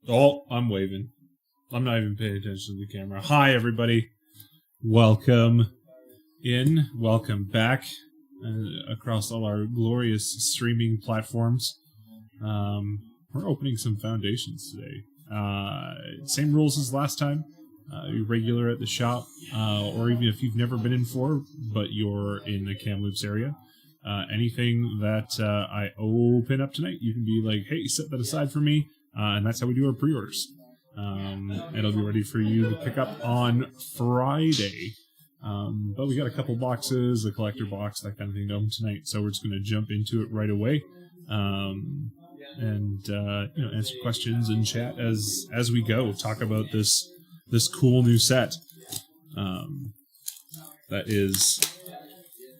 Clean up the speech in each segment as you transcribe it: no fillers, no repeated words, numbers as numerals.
Oh, I'm waving. I'm not even paying attention to the camera. Hi, everybody. Welcome in. Welcome back across all our glorious streaming platforms. We're opening some foundations today. Same rules as last time. You're regular at the shop, or even if you've never been in for, but you're in the Kamloops area. Anything that I open up tonight, you can be like, hey, set that aside for me. And that's how we do our pre-orders. It'll be ready for you to pick up on Friday. But we got a couple boxes, a collector box, that kind of thing to open tonight. So we're just going to jump into it right away. And answer questions and chat as we go. Talk about this cool new set that is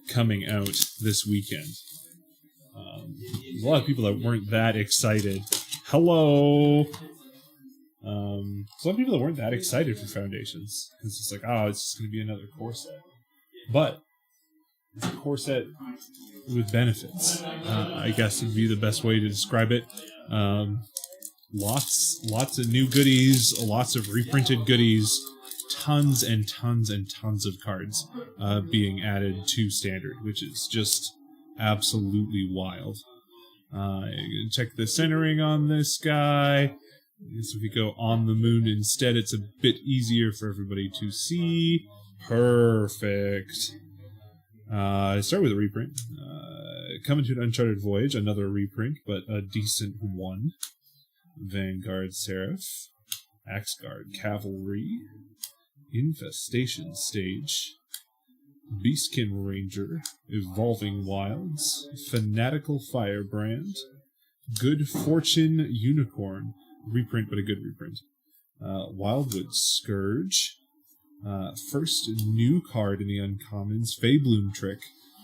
coming out this weekend. There's a lot of people that weren't that excited. Hello. A lot of people that weren't that excited for Foundations because it's like, it's just going to be another core set. But it's a core set with benefits. I guess would be the best way to describe it. Lots of new goodies, lots of reprinted goodies, tons and tons and tons of cards being added to Standard, which is just absolutely wild. Check the centering on this guy. So if we go on the moon instead, it's a bit easier for everybody to see. Perfect. Start with a reprint. Coming to an Uncharted Voyage, another reprint, but a decent one. Vanguard Seraph. Axguard Cavalry. Infestation Stage. Beastkin Ranger, Evolving Wilds, Fanatical Firebrand, Good Fortune Unicorn, reprint but a good reprint, Wildwood Scourge, first new card in the Uncommons, Faebloom Trick.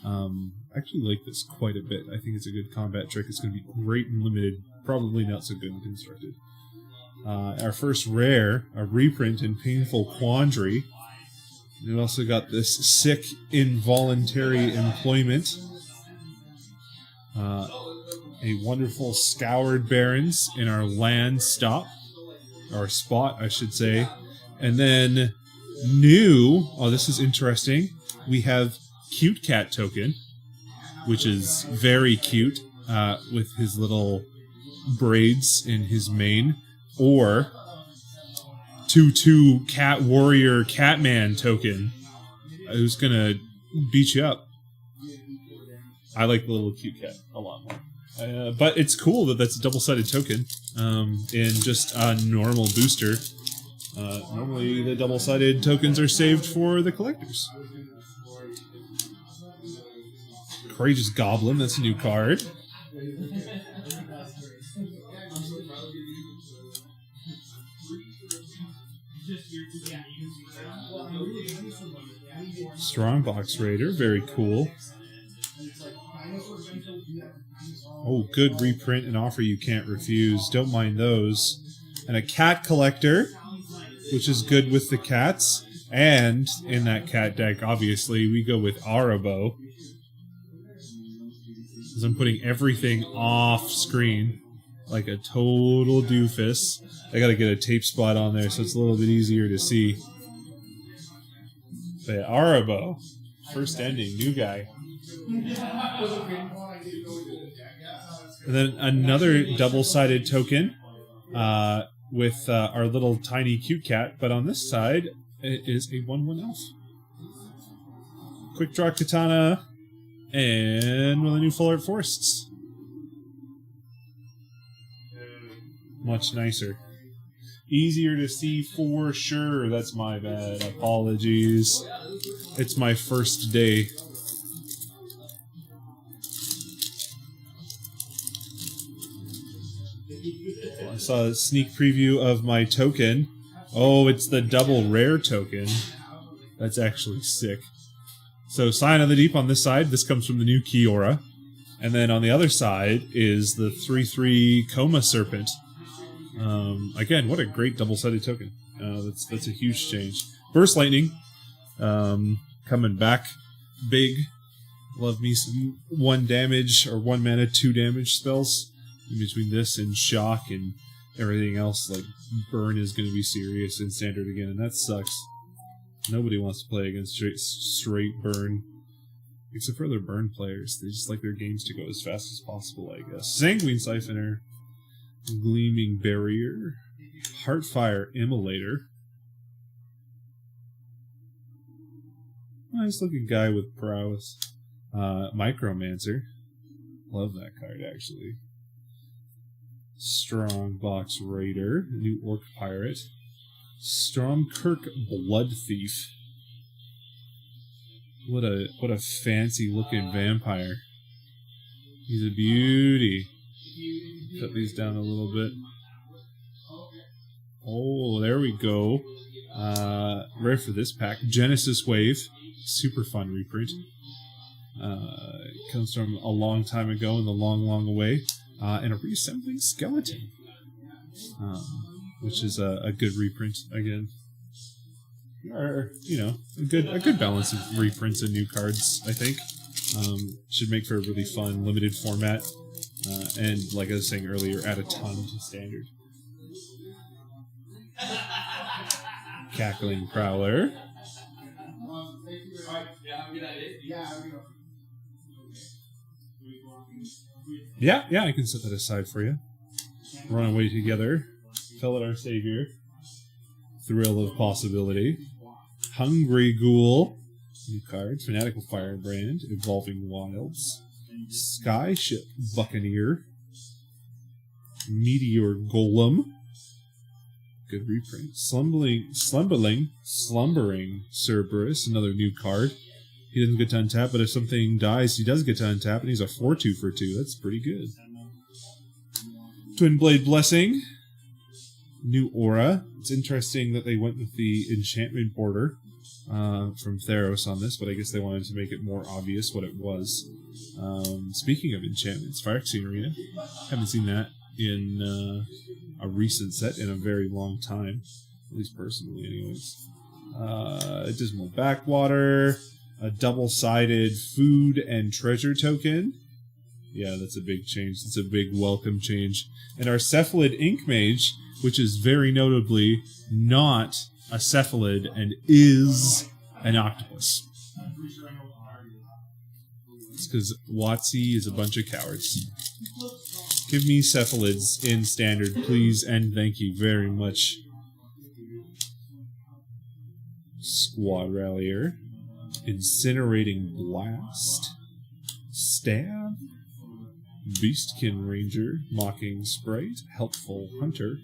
I actually like this quite a bit. I think it's a good combat trick. It's going to be great and limited, probably not so good and constructed. Our first rare, a reprint in Painful Quandary. It also got this sick involuntary employment. A wonderful Scoured Barrens in our land stop. Or spot, I should say. And then new, this is interesting. We have Cute Cat token, which is very cute, with his little braids in his mane. Or 2/2 Cat Warrior Catman token, who's gonna beat you up. I like the little cute cat a lot more. But it's cool that that's a double-sided token in just a normal booster. Normally the double-sided tokens are saved for the collectors. Courageous Goblin, that's a new card. Strongbox Raider, very cool. Oh, good reprint and offer you can't refuse. Don't mind those. And a Cat Collector, which is good with the cats. And in that cat deck, obviously, we go with Arabo. Because I'm putting everything off screen like a total doofus. I gotta get a tape spot on there so it's a little bit easier to see. But yeah, Arabo. First ending, new guy. And then another double-sided token with our little tiny cute cat. But on this side, it is a 1/1 elf. Quick draw Katana. And one of the new Full Art Forests. Much nicer. Easier to see for sure. That's my bad. Apologies. It's my first day. I saw a sneak preview of my token. Oh, it's the double rare token. That's actually sick. So Scion of the Deep on this side. This comes from the new Kiora. And then on the other side is the 3/3 Coma Serpent. Again, what a great double-sided token. That's a huge change. Burst Lightning, coming back big Love me some 1 damage or 1 mana, 2 damage spells. In between this and shock and everything else, like burn is going to be serious in standard again, and that sucks. Nobody wants to play against straight burn. Except for other burn players. They just like their games to go as fast as possible, I guess. Sanguine Siphoner. Gleaming Barrier. Heartfire Immolator. Nice looking guy with prowess. Micromancer. Love that card, actually. Strongbox Raider. New Orc Pirate. Stormkirk Blood Thief. What a fancy looking vampire. He's a beauty. Cut these down a little bit. Oh, there we go. Rare for this pack. Genesis Wave. Super fun reprint. Comes from a long time ago in the long, long away. And a reassembling skeleton. Which is a good reprint again. Or, you know, a good balance of reprints and new cards, I think. Should make for a really fun, limited format. And, like I was saying earlier, add a ton to standard. Cackling Prowler. Yeah, I can set that aside for you. Run Away Together. Felidar Savior. Thrill of Possibility. Hungry Ghoul. New card. Fanatical Firebrand. Evolving Wilds. Skyship Buccaneer. Meteor Golem. Good reprint. Slumbering Cerberus. Another new card. He doesn't get to untap, but if something dies, he does get to untap, and he's a 4/2 for 2. That's pretty good. Twin Blade Blessing. New Aura. It's interesting that they went with the enchantment border from Theros on this, but I guess they wanted to make it more obvious what it was. Speaking of enchantments, Phyrexian Arena. Haven't seen that in a recent set in a very long time. At least personally, anyways. Dismal Backwater. A double-sided food and treasure token. Yeah, that's a big change. That's a big welcome change. And our Cephalid Ink Mage, which is very notably not a cephalid and is an octopus. It's because WotC is a bunch of cowards. Give me cephalids in standard, please, and thank you very much. Squad Rallier. Incinerating Blast. Stab. Beastkin Ranger. Mocking Sprite. Helpful Hunter.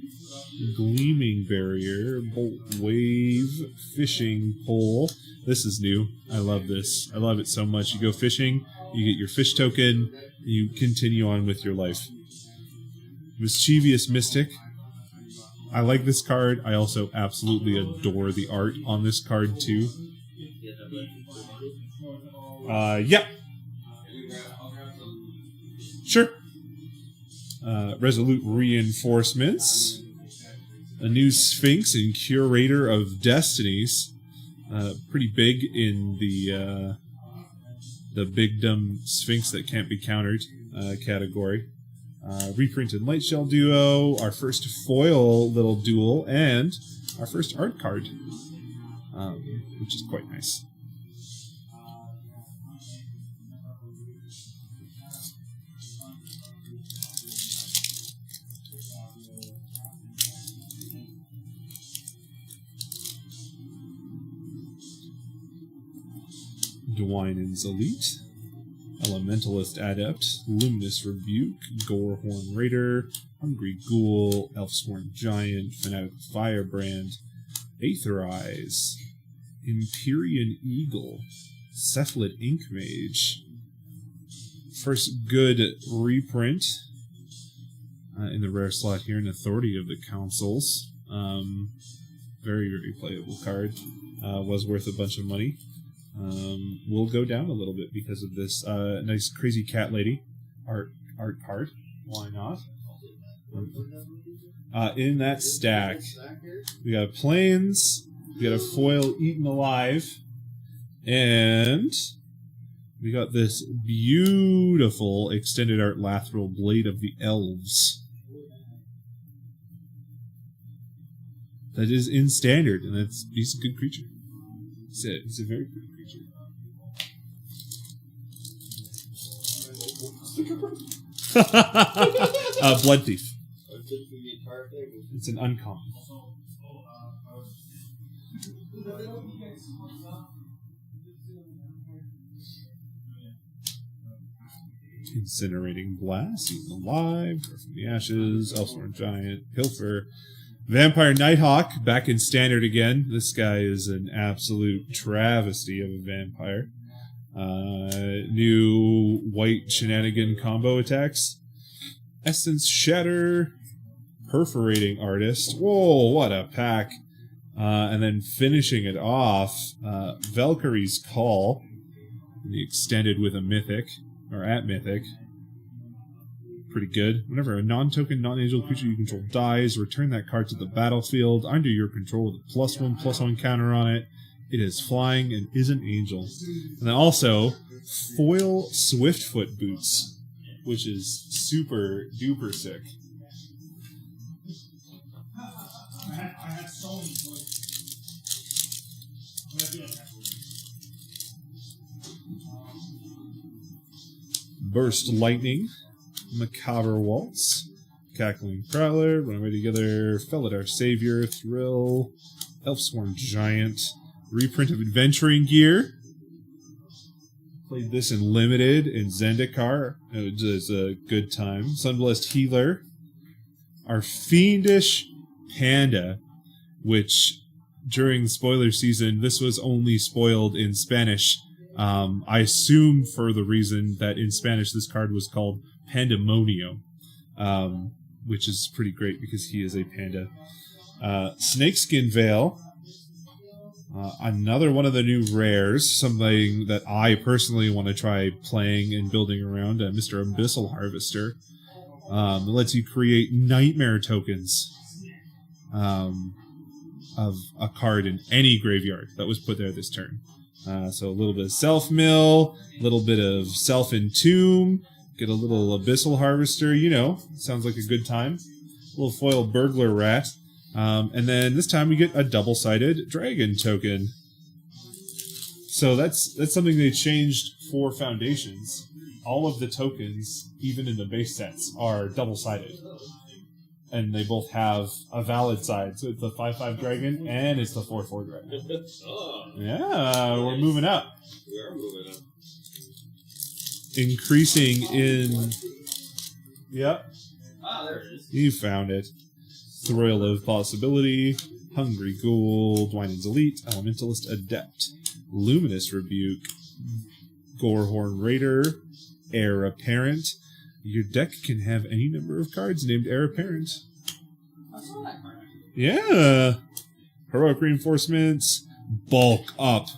Gleaming Barrier. Bolt Wave. Fishing Pole. This is new. I love this. I love it so much. You go fishing, you get your fish token, you continue on with your life. Mischievous Mystic. I like this card. I also absolutely adore the art on this card too. Yep. Sure. Resolute Reinforcements. A new Sphinx and Curator of Destinies. Pretty big in the big dumb Sphinx that can't be countered category. Reprinted Lightshell Duo. Our first foil little duel. And our first art card. Which is quite nice. Dwynen's Elite, Elementalist Adept, Luminous Rebuke, Gorehorn Raider, Hungry Ghoul, Elfsworn Giant, Fanatical Firebrand, Aetherize, Empyrean Eagle, Cephalid Ink Mage. First good reprint in the rare slot here, an Authority of the Councils. Very, very playable card. Was worth a bunch of money. Will go down a little bit because of this nice crazy cat lady art card. Why not? In that stack, we got Plains, we got a foil Eaten Alive, and We got this beautiful extended art Lathril Blade of the Elves. That is in standard, and he's a good creature. He's a very good creature. Blood Thief. It's an uncommon. Incinerating Blast, Eaten Alive, Birth from the Ashes, Elsewhere Giant, Pilfer, Vampire Nighthawk, back in standard again. This guy is an absolute travesty of a vampire. New white shenanigan combo attacks. Essence Shatter, Perforating Artist. Whoa, what a pack. And then finishing it off, Valkyrie's Call, the extended with a Mythic. Or at Mythic. Pretty good. Whenever a non-token, non-angel creature you control dies, return that card to the battlefield under your control with a +1/+1 counter on it. It is flying and is an angel. And then also, foil Swiftfoot Boots, which is super duper sick. Burst Lightning, Macabre Waltz, Cackling Prowler, Run Away Together, Felidar Savior, Thrill, Elfsworn Giant, reprint of Adventuring Gear. Played this in Limited in Zendikar. It was a good time. Sunblessed Healer, our Fiendish Panda, which during spoiler season, this was only spoiled in Spanish. I assume for the reason that in Spanish this card was called Pandemonio, which is pretty great because he is a panda. Snakeskin Veil, another one of the new rares, something that I personally want to try playing and building around, Mr. Abyssal Harvester. It lets you create nightmare tokens of a card in any graveyard that was put there this turn. So a little bit of Self-Mill, a little bit of Self-Entomb, get a little Abyssal Harvester, sounds like a good time. A little foil Burglar Rat. And then this time we get a double-sided Dragon token. So that's something they changed for Foundations. All of the tokens, even in the base sets, are double-sided. And they both have a valid side. So it's the 5/5 dragon and it's the 4/4 dragon. Yeah, we're moving up. We are moving up. Increasing in... Yep. Ah, there it is. You found it. Thrill of Possibility, Hungry Ghoul, Dwynen's Elite, Elementalist Adept, Luminous Rebuke, Gorehorn Raider, Heir Apparent. Your deck can have any number of cards named Heir Apparent. I saw that card. Yeah. Heroic Reinforcements. Bulk Up.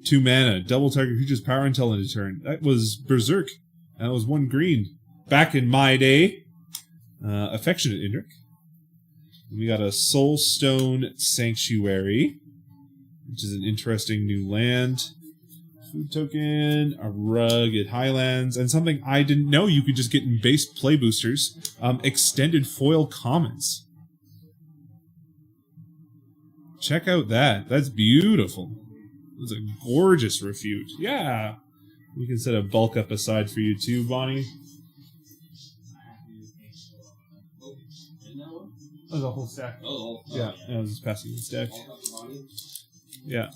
2 mana. Double target creature's power until end of turn. That was Berserk. That was 1 green. Back in my day. Affectionate Indrik. We got a Soulstone Sanctuary, which is an interesting new land. Food token, a Rugged Highlands, and something I didn't know you could just get in base play boosters. Extended Foil Commons. Check out that. That's beautiful. That's a gorgeous refute. Yeah. We can set a bulk up aside for you too, Bonnie. That was a whole stack. Oh, yeah. I was just passing the stack. Yeah.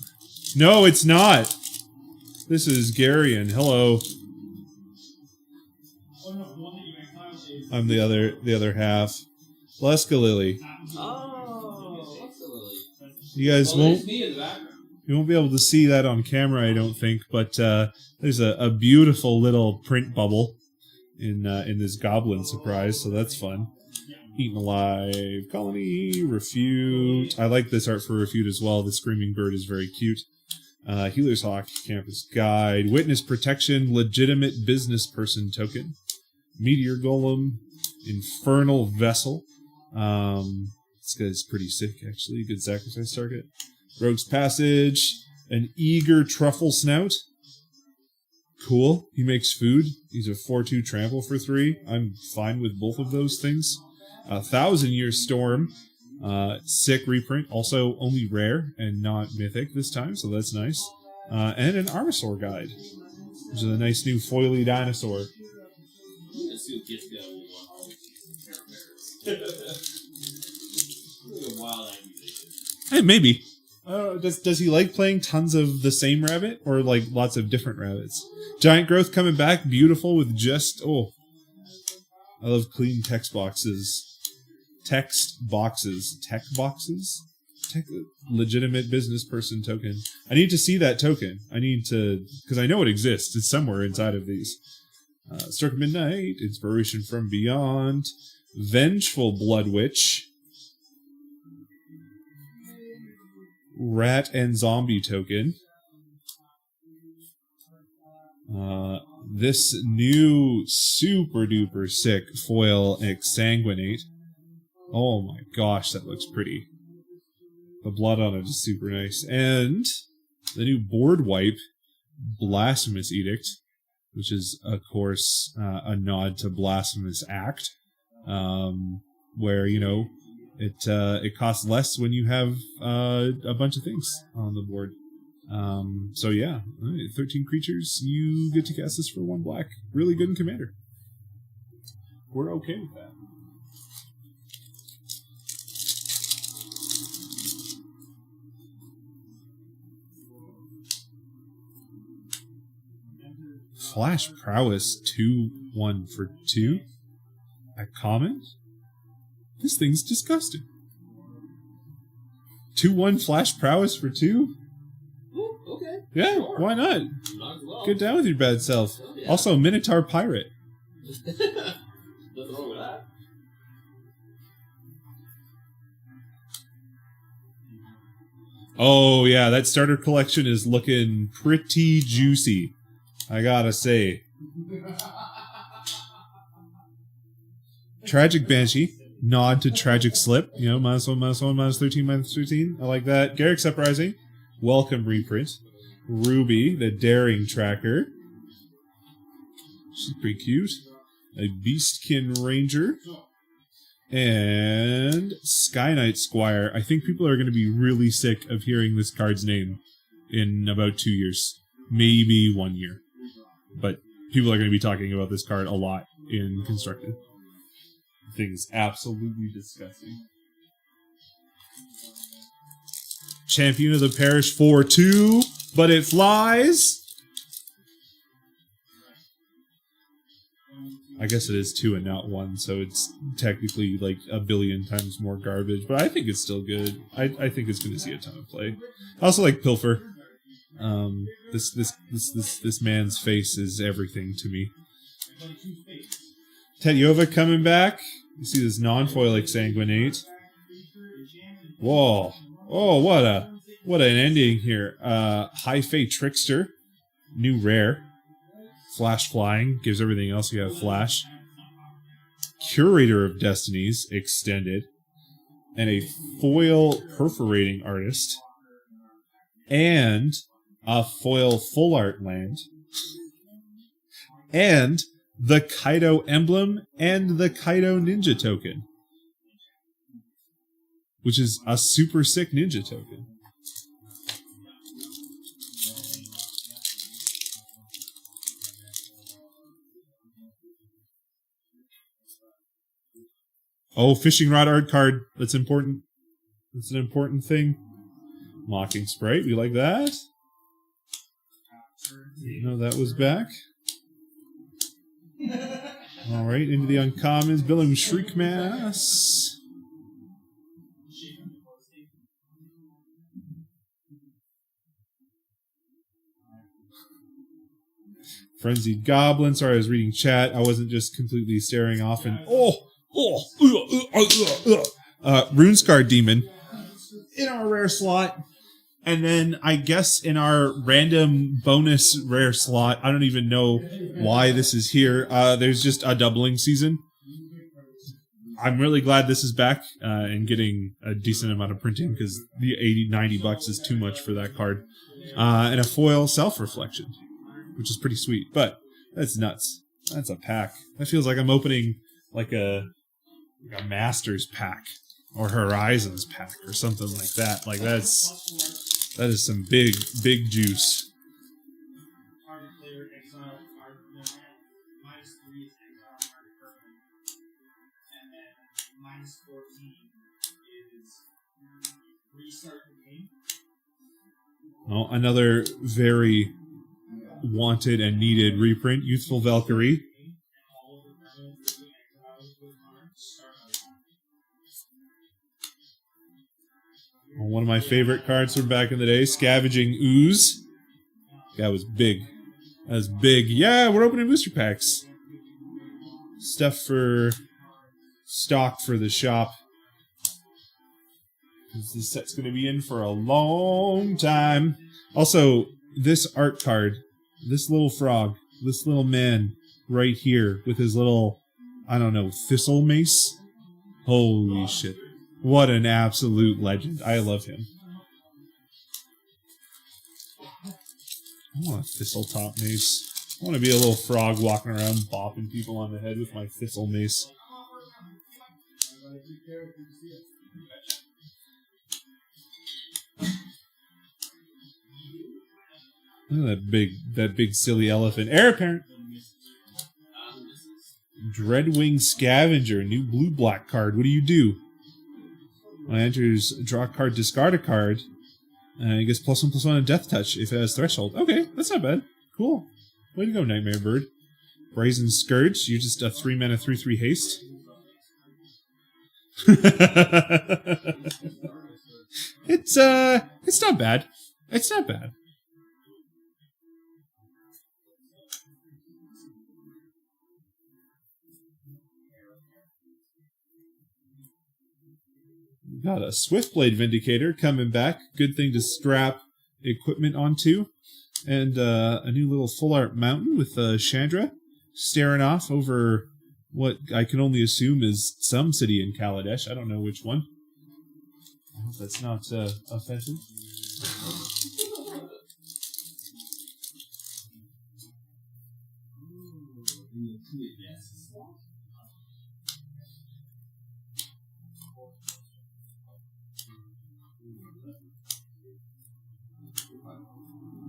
No, it's not. This is Garion. Hello. I'm the other half. Leska Lily. Oh, Leska Lily. You guys there's me in the background. You won't be able to see that on camera, I don't think, but there's a beautiful little print bubble in this Goblin surprise, so that's fun. Eaten Alive, Colony, Refute. I like this art for Refute as well. The Screaming Bird is very cute. Healer's Hawk, Campus Guide, Witness Protection, Legitimate Business Person Token, Meteor Golem, Infernal Vessel. This guy's pretty sick, actually. Good sacrifice target. Rogue's Passage, an Eager Truffle Snout, Cool. He makes food. He's a 4/2 trample for 3. I'm fine with both of those things. 1,000-Year Storm. Sick reprint. Also only rare and not mythic this time, so that's nice. And an Armasaur Guide, which is a nice new foily dinosaur. Let's see what gets going with wild accusation. Hey, maybe. Does he like playing tons of the same rabbit or like lots of different rabbits? Giant Growth coming back, beautiful with just I love clean text boxes. Legitimate business person token. I need to see that token. I need to, because I know it exists. It's somewhere inside of these. Circa Midnight, Inspiration from Beyond, Vengeful Blood Witch, Rat and Zombie token. This new super duper sick foil Exsanguinate. Oh my gosh, that looks pretty. The blood on it is super nice. And the new board wipe, Blasphemous Edict, which is, of course, a nod to Blasphemous Act, where, you know, it costs less when you have a bunch of things on the board. So yeah, 13 creatures, you get to cast this for 1 black. Really good in Commander. We're okay with that. Flash Prowess 2/1 for 2 at common? This thing's disgusting. 2/1 Flash Prowess for 2? Ooh, okay. Yeah, Sure. why not? Might as well. Get down with your bad self. Oh, yeah. Also, Minotaur Pirate. Nothing wrong with that. Oh yeah, that starter collection is looking pretty juicy, I gotta say. Tragic Banshee, nod to Tragic Slip. You know, -1, -1, -13, -13. I like that. Garruk's Uprising, welcome reprint. Ruby, the Daring Tracker. She's pretty cute. A Beastkin Ranger. And Sky Knight Squire. I think people are going to be really sick of hearing this card's name in about 2 years. Maybe 1 year. But people are going to be talking about this card a lot in Constructed. The thing is absolutely disgusting. Champion of the Parish 4/2, but it flies. I guess it is 2 and not 1, so it's technically like a billion times more garbage, but I think it's still good. I think it's going to see a ton of play. I also like Pilfer. This man's face is everything to me. Tetyova coming back. You see this non-foil Exsanguinate. Whoa. Oh, what an ending here. High Fate Trickster. New rare. Flash Flying. Gives everything else you have Flash. Curator of Destinies. Extended. And a foil Perforating Artist. And a foil Full Art Land. And the Kaido Emblem and the Kaido Ninja Token. Which is a super sick ninja token. Oh, Fishing Rod art card. That's important. That's an important thing. Mocking Sprite. We like that. No, that was back. Alright, into the uncommons. Billowing Shriekmass. Frenzied Goblin. Sorry, I was reading chat. I wasn't just completely staring off and... Runescar Demon. In our rare slot. And then, I guess, in our random bonus rare slot, I don't even know why this is here. There's just a doubling season. I'm really glad this is back and getting a decent amount of printing because the $80-$90 is too much for that card. And a foil Self-Reflection, which is pretty sweet. But that's nuts. That's a pack. That feels like I'm opening like a Masters pack or Horizons pack or something like that. Like that is some big juice. Target player exile card in their hand. -3 is exile target permanent. And then -14 is restart the game. Well, another very wanted and needed reprint, Youthful Valkyrie. And all of the permanents that we exile with cards start over. One of my favorite cards from back in the day, Scavenging Ooze. That was big. That was big. Yeah, we're opening booster packs. Stuff for stock for the shop. This set's going to be in for a long time. Also, this art card, this little frog, this little man right here with his little, I don't know, thistle mace. Holy shit. What an absolute legend. I love him. I want a thistle top mace. I want to be a little frog walking around bopping people on the head with my thistle mace. Look at that big silly elephant. Heir apparent. Dreadwing Scavenger, new blue-black card. What do you do? When it enters, draw a card, discard a card. It gets +1/+1 on Death Touch if it has Threshold. Okay, that's not bad. Cool. Way to go, Nightmare Bird. Brazen Scourge, you're just a 3-mana 3/3 haste. It's not bad. It's not bad. Got a Swiftblade Vindicator coming back. Good thing to strap equipment onto. And a new little full art mountain with Chandra staring off over what I can only assume is some city in Kaladesh. I don't know which one. I hope that's not offensive.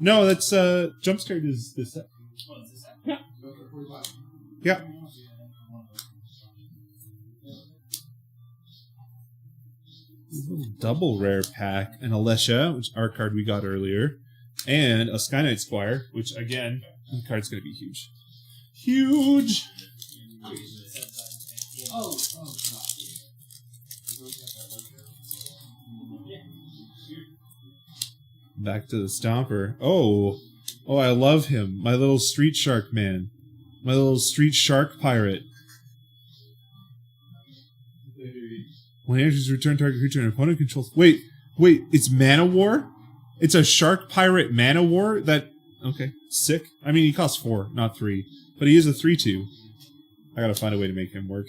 No, that's Jumpstart is this set. Oh, is this that? Yeah. Go for 45. Yeah. Double rare pack, an Alesha, which our card we got earlier, and a Sky Knight Squire, which again, the card's gonna be huge. Huge! Oh, Back to the Stomper. Oh, I love him. My little street shark man. My little street shark pirate. When enters return target creature and opponent controls. Wait, it's Mana War? It's a shark pirate Mana War? Okay, sick. I mean, he costs 4, not 3. But he is a 3/2. I gotta find a way to make him work.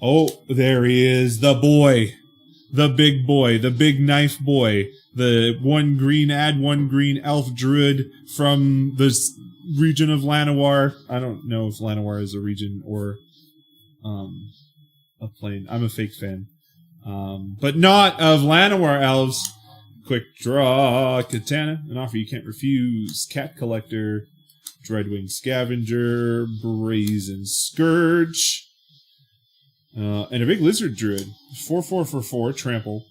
Oh, there he is. The boy. The big boy. The big knife boy. The 1 green, add 1 green elf druid from the region of Llanowar. I don't know if Llanowar is a region or a plane. I'm a fake fan. But not of Llanowar elves. Quick draw, Katana, an offer you can't refuse. Cat Collector, Dreadwing Scavenger, Brazen Scourge, and a big Lizard Druid. 4/4 for 4, trample.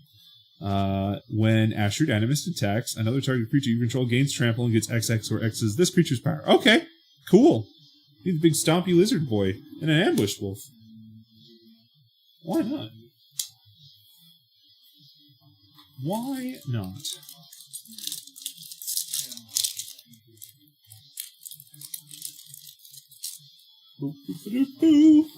When Ashrid Animist attacks, another target creature you control gains trample and gets XX or X's this creature's power. Okay, cool. He's a big stompy lizard boy and an ambushed wolf. Why not? Why not? Boop, boop, boop, boop.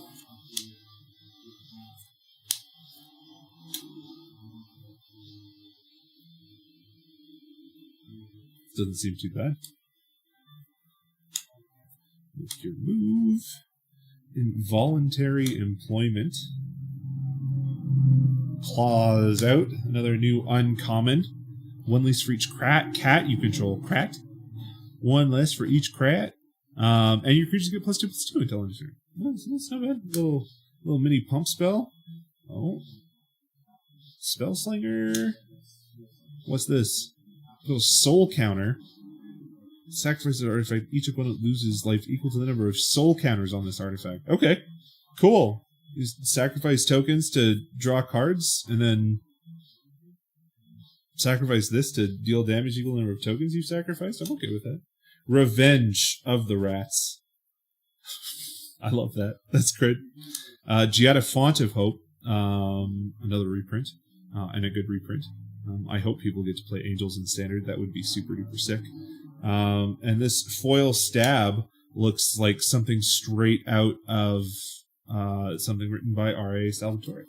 Doesn't seem too bad. Make your move. Involuntary Employment. Claws out. Another new uncommon. 1 least for each cat you control. Crat? 1 less for each crat. And your creatures get +2/+2 until end of turn. That's not bad. Little mini pump spell. Oh. Spell Slinger. What's this? Little soul counter. Sacrifice an artifact. Each opponent loses life equal to the number of soul counters on this artifact. Okay. Cool. You sacrifice tokens to draw cards, and then sacrifice this to deal damage equal to the number of tokens you've sacrificed. I'm okay with that. Revenge of the Rats. I love that. That's great. Giada Font of Hope. Another reprint. And a good reprint. I hope people get to play Angels in Standard. That would be super duper sick. And this foil stab looks like something straight out of something written by R.A. Salvatore.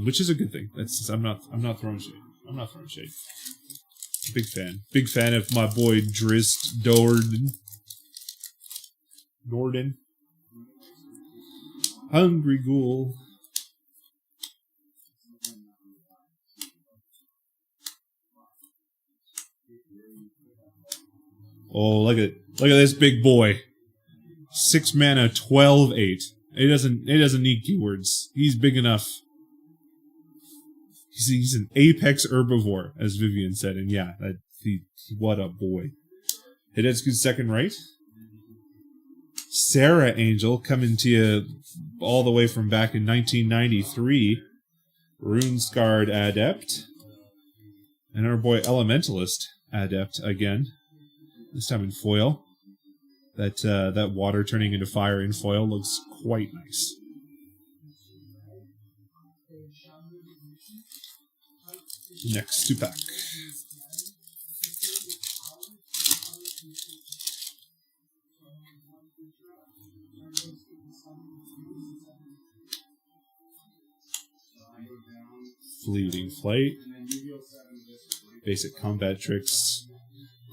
Which is a good thing. I'm not throwing shade. I'm not throwing shade. Big fan. Big fan of my boy Drist Gordon. Hungry Ghoul. Oh, look at this big boy. 6 mana, 12/8. It doesn't need keywords. He's big enough. He's an apex herbivore, as Vivian said, and yeah, what a boy. Hidetsuku's second right. Sarah Angel coming to you all the way from back in 1993. Runescarred Adept. And our boy Elementalist Adept again. This time in foil. That water turning into fire in foil looks quite nice. Next to pack. Fleeting Flight. Basic combat tricks.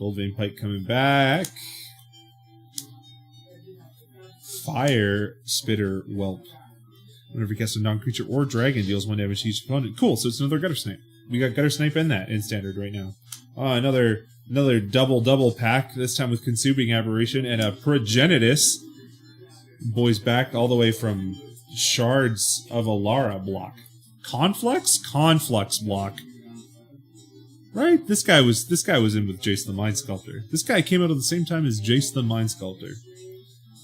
Goldvein Pike coming back. Fire Spitter Whelp. Whenever you cast a non-creature or dragon, deals 1 damage to each opponent. Cool, so it's another Gutter Snipe. We got Gutter Snipe and that in Standard right now. Another double pack, this time with Consuming Aberration and a Progenitus. Boys back all the way from Shards of Alara block. Conflux block. Right? This guy was in with Jace the Mind Sculptor. This guy came out at the same time as Jace the Mind Sculptor.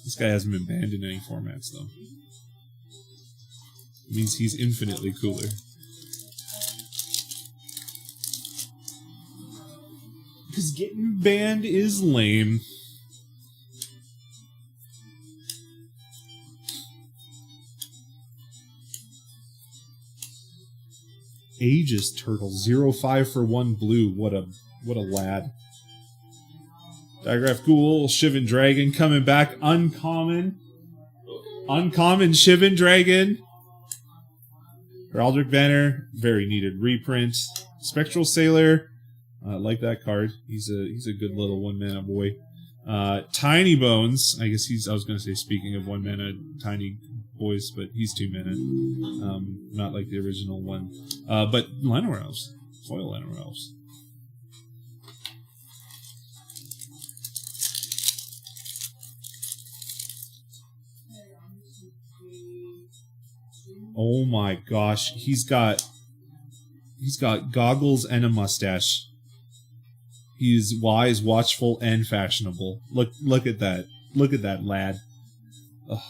This guy hasn't been banned in any formats, though. It means he's infinitely cooler. Because getting banned is lame. Aegis Turtle, 0/5 for 1 blue. What a lad. Digraph Ghoul, Shivan Dragon coming back. Uncommon Shivan Dragon. Heraldric Banner, very needed reprint. Spectral Sailor, like that card. He's a good little 1-mana boy. Tiny Bones, I guess I was going to say, speaking of 1-mana tiny boys, but he's 2 mana. Not like the original one. But Llanowar Elves. Foil Llanowar Elves. Oh my gosh, he's got goggles and a mustache. He's wise, watchful, and fashionable. Look at that. Look at that lad. Ugh.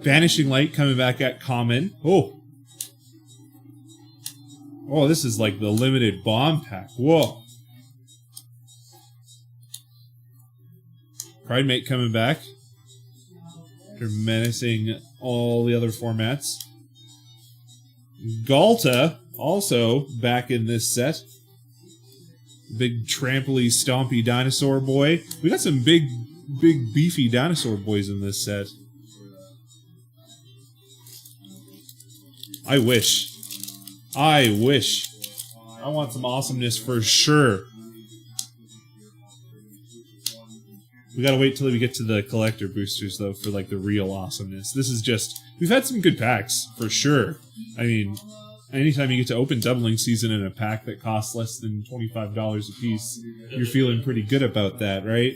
Vanishing Light coming back at common. Oh, this is like the limited bomb pack. Whoa. Pridemate coming back. They're menacing all the other formats. Galta also back in this set. Big tramply, stompy dinosaur boy. We got some big beefy dinosaur boys in this set. I wish. I want some awesomeness for sure. We gotta wait till we get to the collector boosters, though, for, like, the real awesomeness. This is just... We've had some good packs, for sure. I mean, anytime you get to open Doubling Season in a pack that costs less than $25 a piece, you're feeling pretty good about that, right?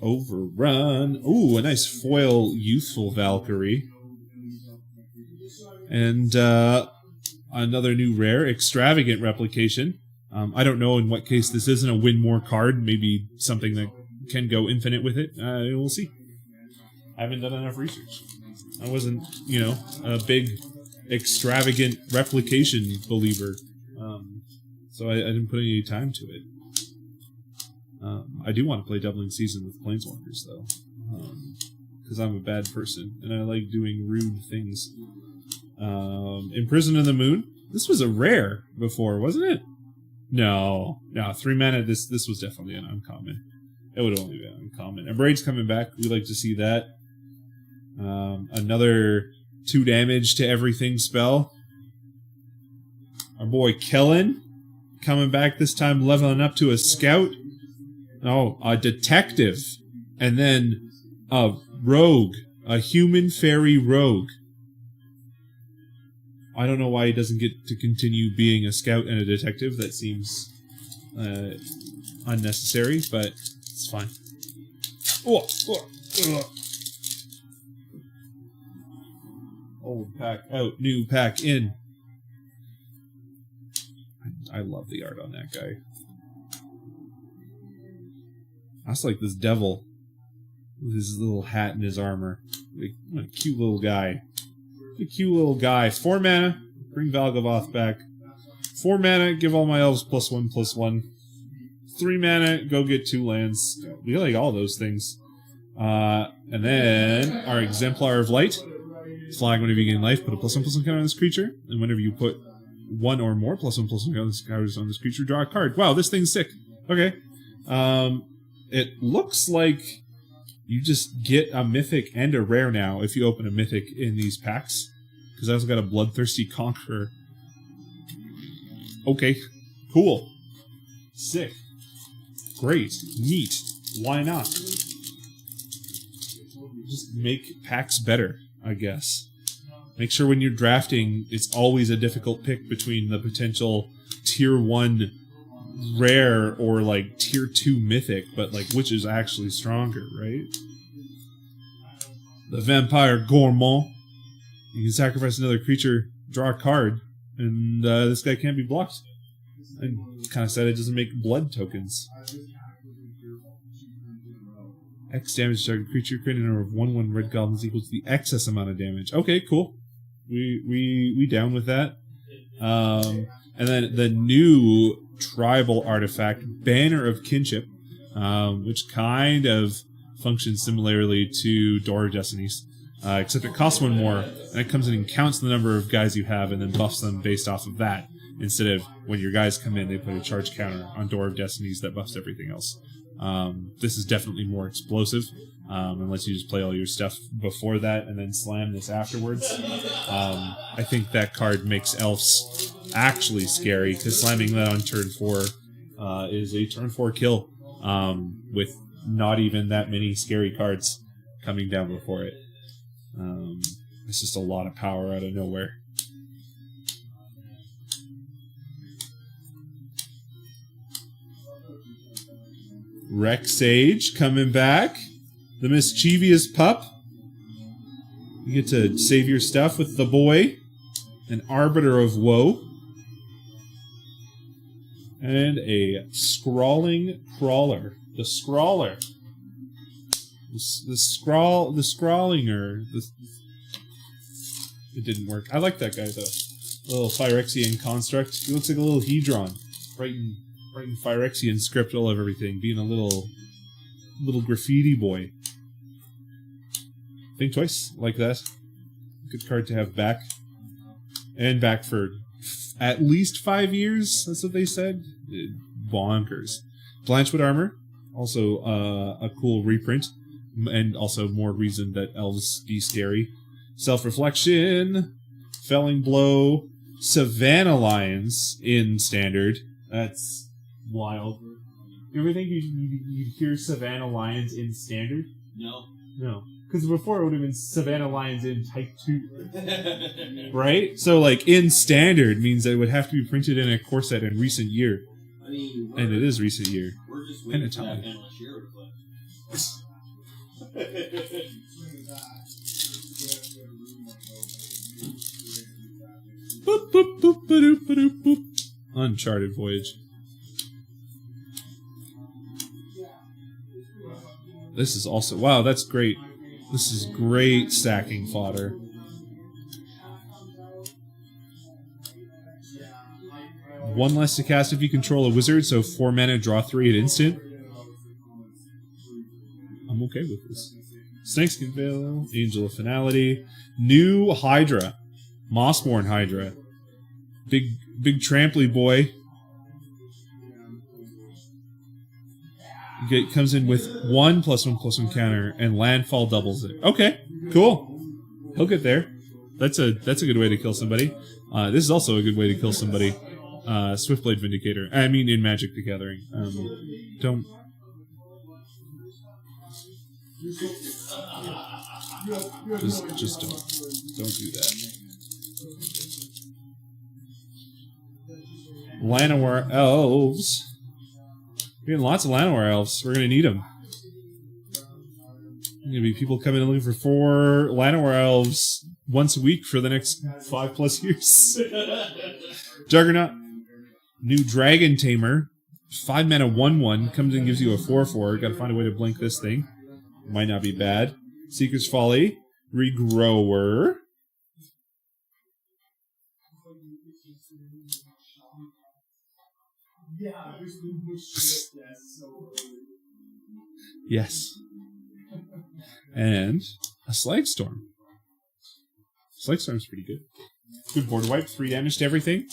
Overrun. Ooh, a nice foil Youthful Valkyrie. And another new rare, Extravagant Replication. I don't know in what case this isn't a win more card, maybe something that can go infinite with it. We'll see. I haven't done enough research. I wasn't, a big extravagant replication believer. So I didn't put any time to it. I do want to play Doubling Season with Planeswalkers, though. Because I'm a bad person, and I like doing rude things. Imprisoned in the Moon. This was a rare before, wasn't it? No, 3 mana, this was definitely an uncommon. It would only be an uncommon. And Braid's coming back. We like to see that. Another 2 damage to everything spell. Our boy Kellen coming back, this time leveling up to a scout. Oh, a detective. And then a rogue. A human fairy rogue. I don't know why he doesn't get to continue being a scout and a detective. That seems unnecessary, but it's fine. Old pack out, new pack in. I love the art on that guy. That's like this devil with his little hat and his armor. What a cute little guy. A cute little guy. 4 mana, bring Valgavoth back. 4 mana, give all my elves +1/+1. 3 mana, go get 2 lands. We like all those things. And then our Exemplar of Light. Flag whenever you gain life, put a +1/+1 counter on this creature. And whenever you put 1 or more +1/+1 counters on this creature, draw a card. Wow, this thing's sick. Okay. It looks like you just get a mythic and a rare now if you open a mythic in these packs. Because I also got a Bloodthirsty Conqueror. Okay. Cool. Sick. Great. Neat. Why not? Just make packs better, I guess. Make sure when you're drafting, it's always a difficult pick between the potential tier 1 rare or like tier 2 mythic, but like which is actually stronger, right? The Vampire Gourmand. You can sacrifice another creature, draw a card, and this guy can't be blocked. I kind of said it doesn't make blood tokens. X damage to target creature, creating a number of 1/1 red goblins equal to the excess amount of damage. Okay, cool. We down with that. And then the new tribal artifact, Banner of Kinship, which kind of functions similarly to Door of Destinies, except it costs 1 more, and it comes in and counts the number of guys you have and then buffs them based off of that, instead of when your guys come in, they put a charge counter on Door of Destinies that buffs everything else. This is definitely more explosive, unless you just play all your stuff before that and then slam this afterwards. I think that card makes elves actually scary, because slamming that on turn 4 is a turn 4 kill, with not even that many scary cards coming down before it. It's just a lot of power out of nowhere. Rexage coming back. The mischievous pup. You get to save your stuff with the boy. An Arbiter of Woe. And a Scrawling Crawler. The Scrawler. The Scrawlinger. It didn't work. I like that guy, though. A little Phyrexian construct. He looks like a little Hedron. Writing Phyrexian script all over everything. Being a little graffiti boy. Think twice. Like that. Good card to have back. And back for at least 5 years. That's what they said. Bonkers. Blanchwood Armor. Also a cool reprint. And also more reason that elves be scary. Self-Reflection. Felling Blow. Savannah Lions in Standard. That's wild. You ever think you'd hear Savannah Lions in Standard? No. No. Because before it would have been Savannah Lions in Type 2. Right? So, like, in standard means that it would have to be printed in a core set in recent year. I mean, And it is recent year. we're just And waiting it's for that time. panel share to flip. Boop, boop, boop, ba-doop, ba-doop, boop. Uncharted Voyage. This is also... Wow, that's great. This is great stacking fodder. One less to cast if you control a wizard, so 4 mana, draw 3 at instant. I'm okay with this. Snakeskin Veil, Angel of Finality, new Hydra, Mossborn Hydra, big tramply boy. Comes in with 1/1/1 counter, and landfall doubles it. Okay, cool. He'll get there. That's a good way to kill somebody. This is also a good way to kill somebody. Swiftblade Vindicator. I mean, in Magic the Gathering. Don't. Just don't do that. Llanowar Elves. We're getting lots of Llanowar Elves. We're going to need them. There's going to be people coming in looking for 4 Llanowar Elves once a week for the next 5+ years. Juggernaut. New Dragon Tamer. 5 mana 1/1. Comes in and gives you a 4/4. Got to find a way to blink this thing. Might not be bad. Seeker's Folly. Regrower. Yes. And a Slag Storm. Slag Storm's pretty good. Good board wipe. 3 damage to everything.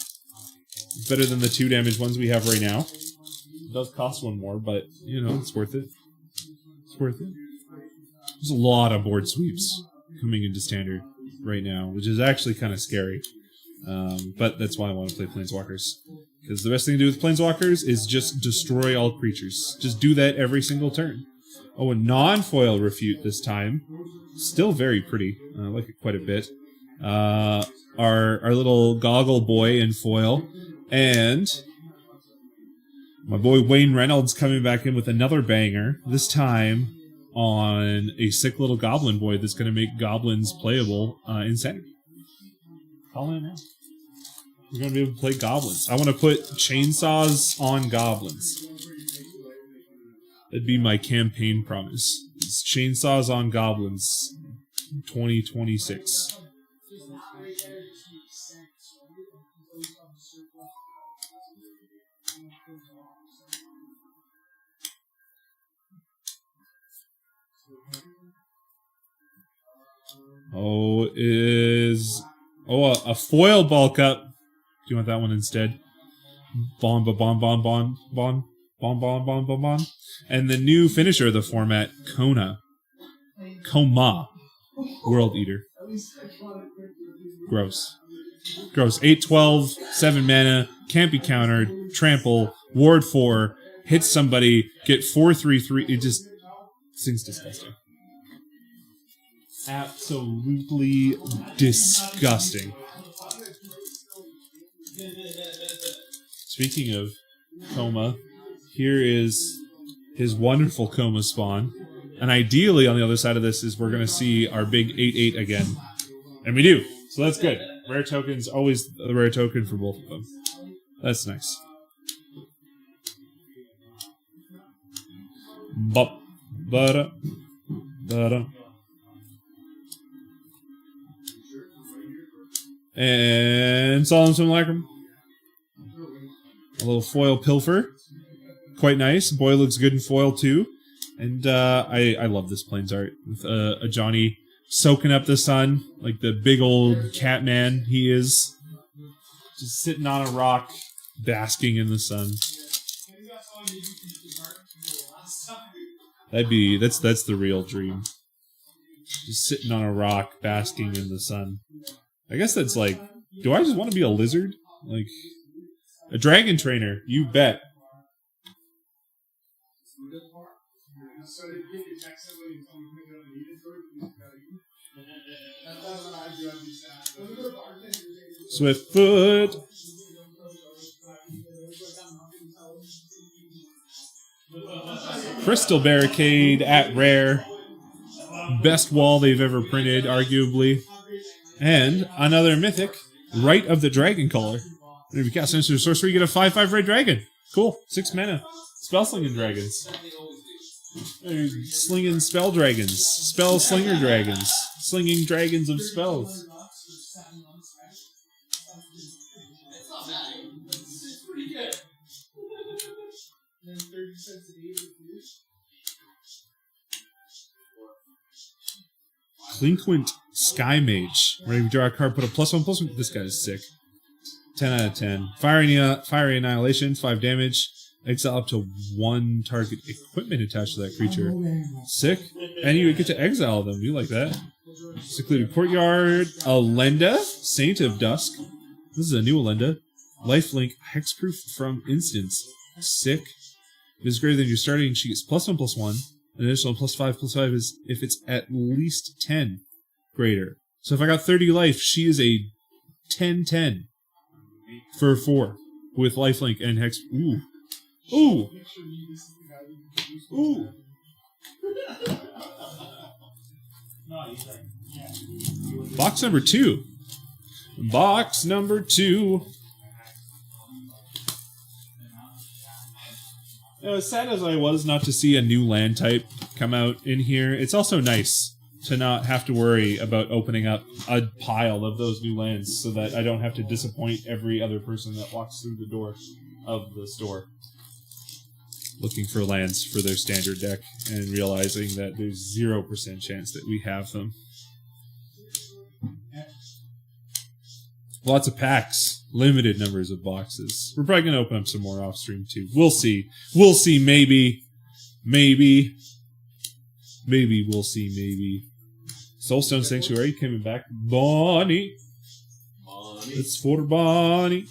Better than the 2 damage ones we have right now. It does cost 1 more, but, you know, it's worth it. It's worth it. There's a lot of board sweeps coming into Standard right now, which is actually kind of scary. But that's why I want to play Planeswalkers. Because the best thing to do with Planeswalkers is just destroy all creatures. Just do that every single turn. Oh, a non-foil Refute this time. Still very pretty. I like it quite a bit. Our little Goggle Boy in foil. And my boy Wayne Reynolds coming back in with another banger. This time on a sick little Goblin Boy that's going to make Goblins playable in Standard. Call in now. We're going to be able to play Goblins. I want to put Chainsaws on Goblins. That'd be my campaign promise. It's Chainsaws on Goblins 2026. A foil bulk up. Do you want that one instead? Bon. And the new finisher of the format, Kona. World Eater. Gross. 8/12, 7 mana, can't be countered, trample, ward 4, hit somebody, get 4/3/3. It just seems disgusting. Absolutely disgusting. Speaking of Coma, here is his wonderful Coma spawn. And ideally, on the other side of this is we're going to see our big 8/8 again. And we do. So that's good. Rare token's always the rare token for both of them. That's nice. Bop. Ba-da. Da-da. And Solemn Simulacrum. A little foil Pilfer. Quite nice. Boy looks good in foil too. And I love this Plains art. With a Johnny soaking up the sun. Like the big old cat man he is. Just sitting on a rock, basking in the sun. That's the real dream. Just sitting on a rock, basking in the sun. I guess that's like, do I just want to be a lizard? Like, a dragon trainer, you bet. Swiftfoot. Crystal Barricade at rare. Best wall they've ever printed, arguably. And another mythic, Rite of the Dragon Color. If you cast Instant Sorcery, you get a 5/5 red dragon. Cool. 6 mana. Spell slinging dragons. Slinging spell dragons. Spell slinger dragons. Slinging dragons of spells. It's not bad. It's pretty good. Then 30 cents a day to produce. Clinquint Sky Mage. Whenever you draw a card, put a +1/+1. This guy is sick. 10 out of 10. Fiery Annihilation, 5 damage. Exile up to 1 target equipment attached to that creature. Sick. And you get to exile them. You like that. Secluded Courtyard. Elenda, Saint of Dusk. This is a new Elenda. Lifelink, Hexproof from Instance. Sick. If it's greater than your starting, she gets +1/+1. An additional +5/+5 is if it's at least 10 greater. So if I got 30 life, she is a 10/10 for 4 with lifelink and hex. Ooh. Ooh. Ooh. Box number 2. Box number 2. As sad as I was not to see a new land type come out in here, it's also nice to not have to worry about opening up a pile of those new lands so that I don't have to disappoint every other person that walks through the door of the store looking for lands for their standard deck and realizing that there's 0% chance that we have them. Lots of packs. Limited numbers of boxes. We're probably going to open up some more off stream too. We'll see. We'll see. Maybe. We'll see. Maybe. Soulstone Sanctuary coming back. Bonnie. It's for Bonnie.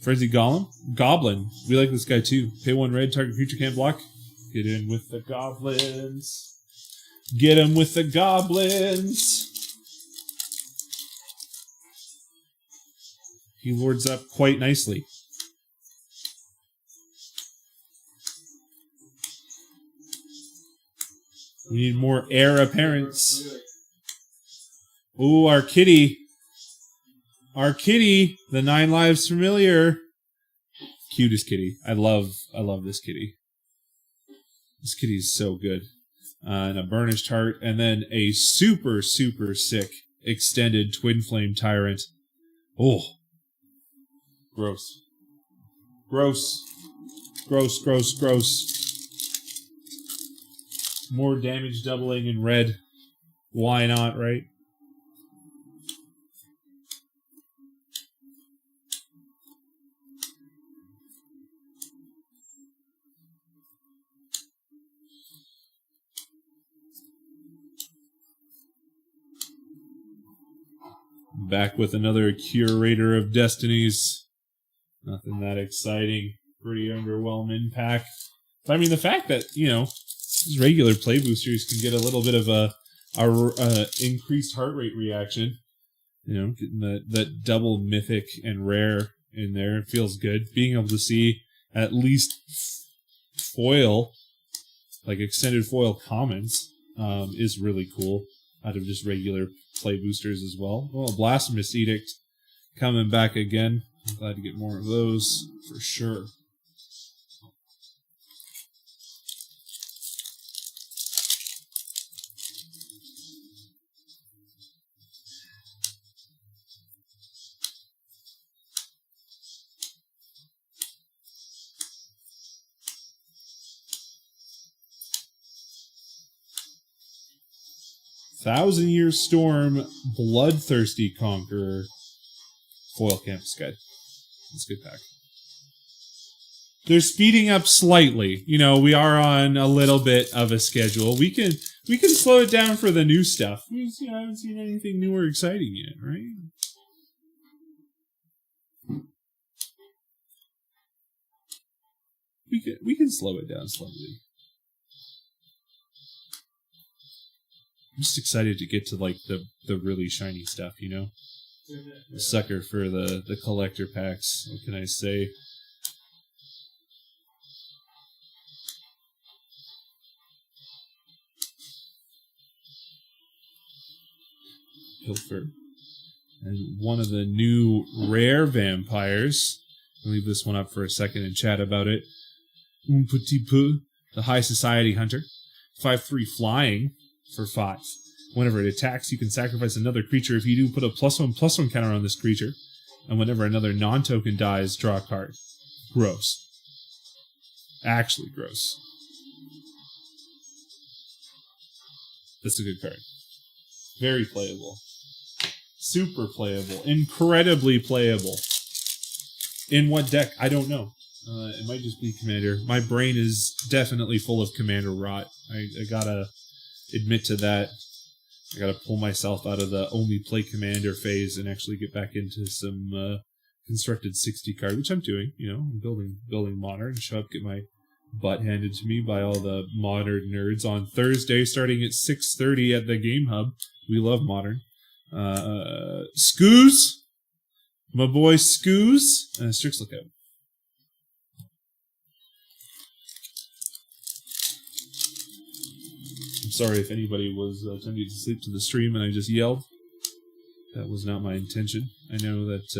Frenzy Golem. Goblin. We like this guy too. Pay 1 red. Target creature can't block. Get in with the goblins. Get him with the goblins. He lords up quite nicely. We need more heir apparents. Ooh, our kitty. Our kitty, the 9 lives familiar. Cutest kitty. I love this kitty. This kitty is so good. And a burnished heart, and then a super, super sick extended Twin Flame Tyrant. Oh. Gross. More damage doubling in red. Why not, right? Back with another Curator of Destinies. Nothing that exciting. Pretty underwhelming pack. But I mean, the fact that, these regular play boosters can get a little bit of a increased heart rate reaction. Getting that double mythic and rare in there. It feels good. Being able to see at least foil, like extended foil commons, is really cool. Out of just regular play boosters as well. Well, Blasphemous Edict coming back again. I'm glad to get more of those for sure. Thousand Year Storm, Bloodthirsty Conqueror, Foil Campus Guide. It's a good pack. They're speeding up slightly. We are on a little bit of a schedule. We can slow it down for the new stuff. I haven't seen anything new or exciting yet, right? We can slow it down slightly. I'm just excited to get to the really shiny stuff, a sucker for the collector packs. What can I say? Pilfer. And one of the new rare vampires. I'll leave this one up for a second and chat about it. Un petit peu. The High Society Hunter. 5/3 flying for 5. Whenever it attacks, you can sacrifice another creature. If you do, put a +1/+1 counter on this creature. And whenever another non-token dies, draw a card. Gross. Actually gross. That's a good card. Very playable. Super playable. Incredibly playable. In what deck? I don't know. It might just be Commander. My brain is definitely full of Commander rot. I gotta admit to that. I gotta pull myself out of the only play Commander phase and actually get back into some constructed 60 card, which I'm doing. You know, I'm building Modern. Show up, get my butt handed to me by all the Modern nerds on Thursday, starting at 6:30 at the Game Hub. We love Modern. Scoos, my boy Scoos, Strix Lookout. I'm sorry if anybody was attempting to sleep to the stream and I just yelled. That was not my intention. I know that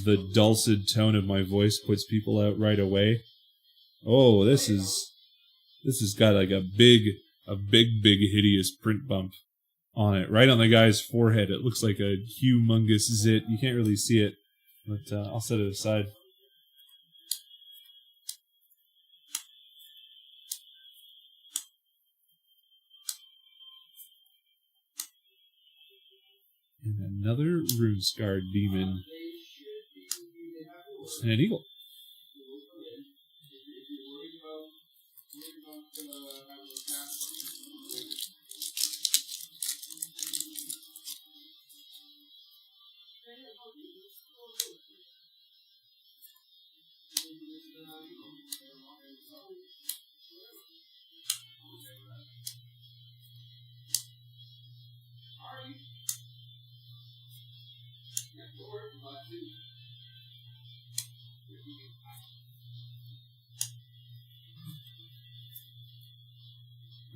the dulcet tone of my voice puts people out right away. Oh, this has got like a big hideous print bump on it, right on the guy's forehead. It looks like a humongous zit. You can't really see it, but I'll set it aside. And another Rune-Scarred Demon. And an Eagle.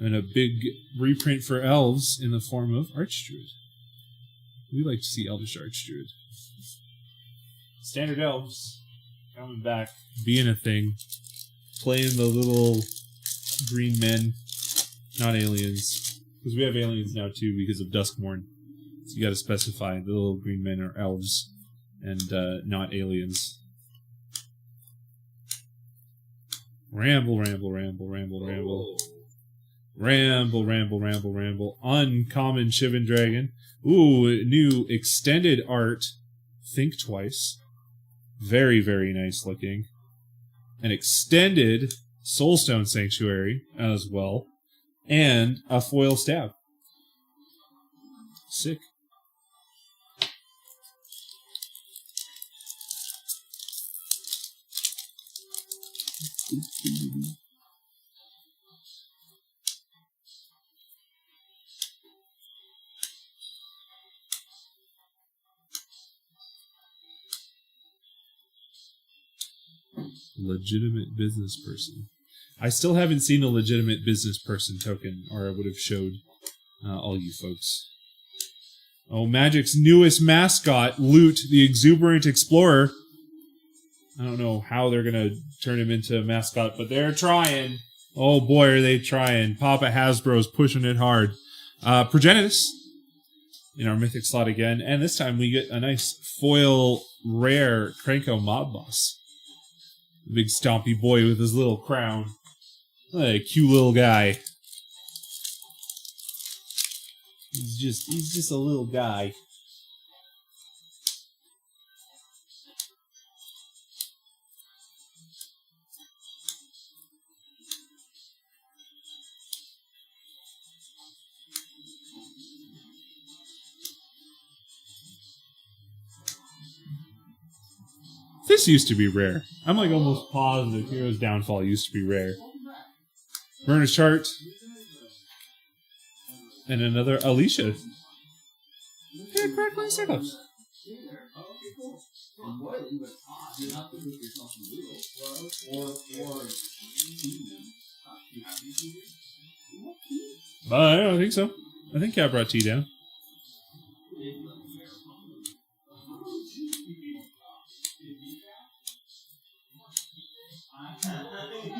And a big reprint for elves in the form of Archdruid. We like to see Elvish Archdruid. Standard elves coming back, being a thing, playing the little green men, not aliens, because we have aliens now too because of Duskmourn. So you got to specify the little green men are elves and not aliens. Ramble. Uncommon Shivan Dragon. Ooh, new extended art. Think Twice. Very, very nice looking. An extended Soulstone Sanctuary as well. And a foil stab. Sick. Legitimate business person. I still haven't seen a legitimate business person token, or I would have showed all you folks. Oh, Magic's newest mascot, Loot, the Exuberant Explorer. I don't know how they're going to turn him into a mascot, but they're trying. Oh boy, are they trying. Papa Hasbro's pushing it hard. Progenitus in our Mythic slot again, and this time we get a nice foil rare Krenko Mob Boss. Big stompy boy with his little crown. What a cute little guy. He's just a little guy. This used to be rare. I'm like almost positive Hero's Downfall used to be rare. Burnish Chart. And another Alicia. Hey, Crackling Circles. Stay there. Oh, okay, cool. I'm boiling, but it's hot. You're not to cook yourself some noodles. Or tea. You have any tea? You want tea? I don't think so. I think Cat brought tea down.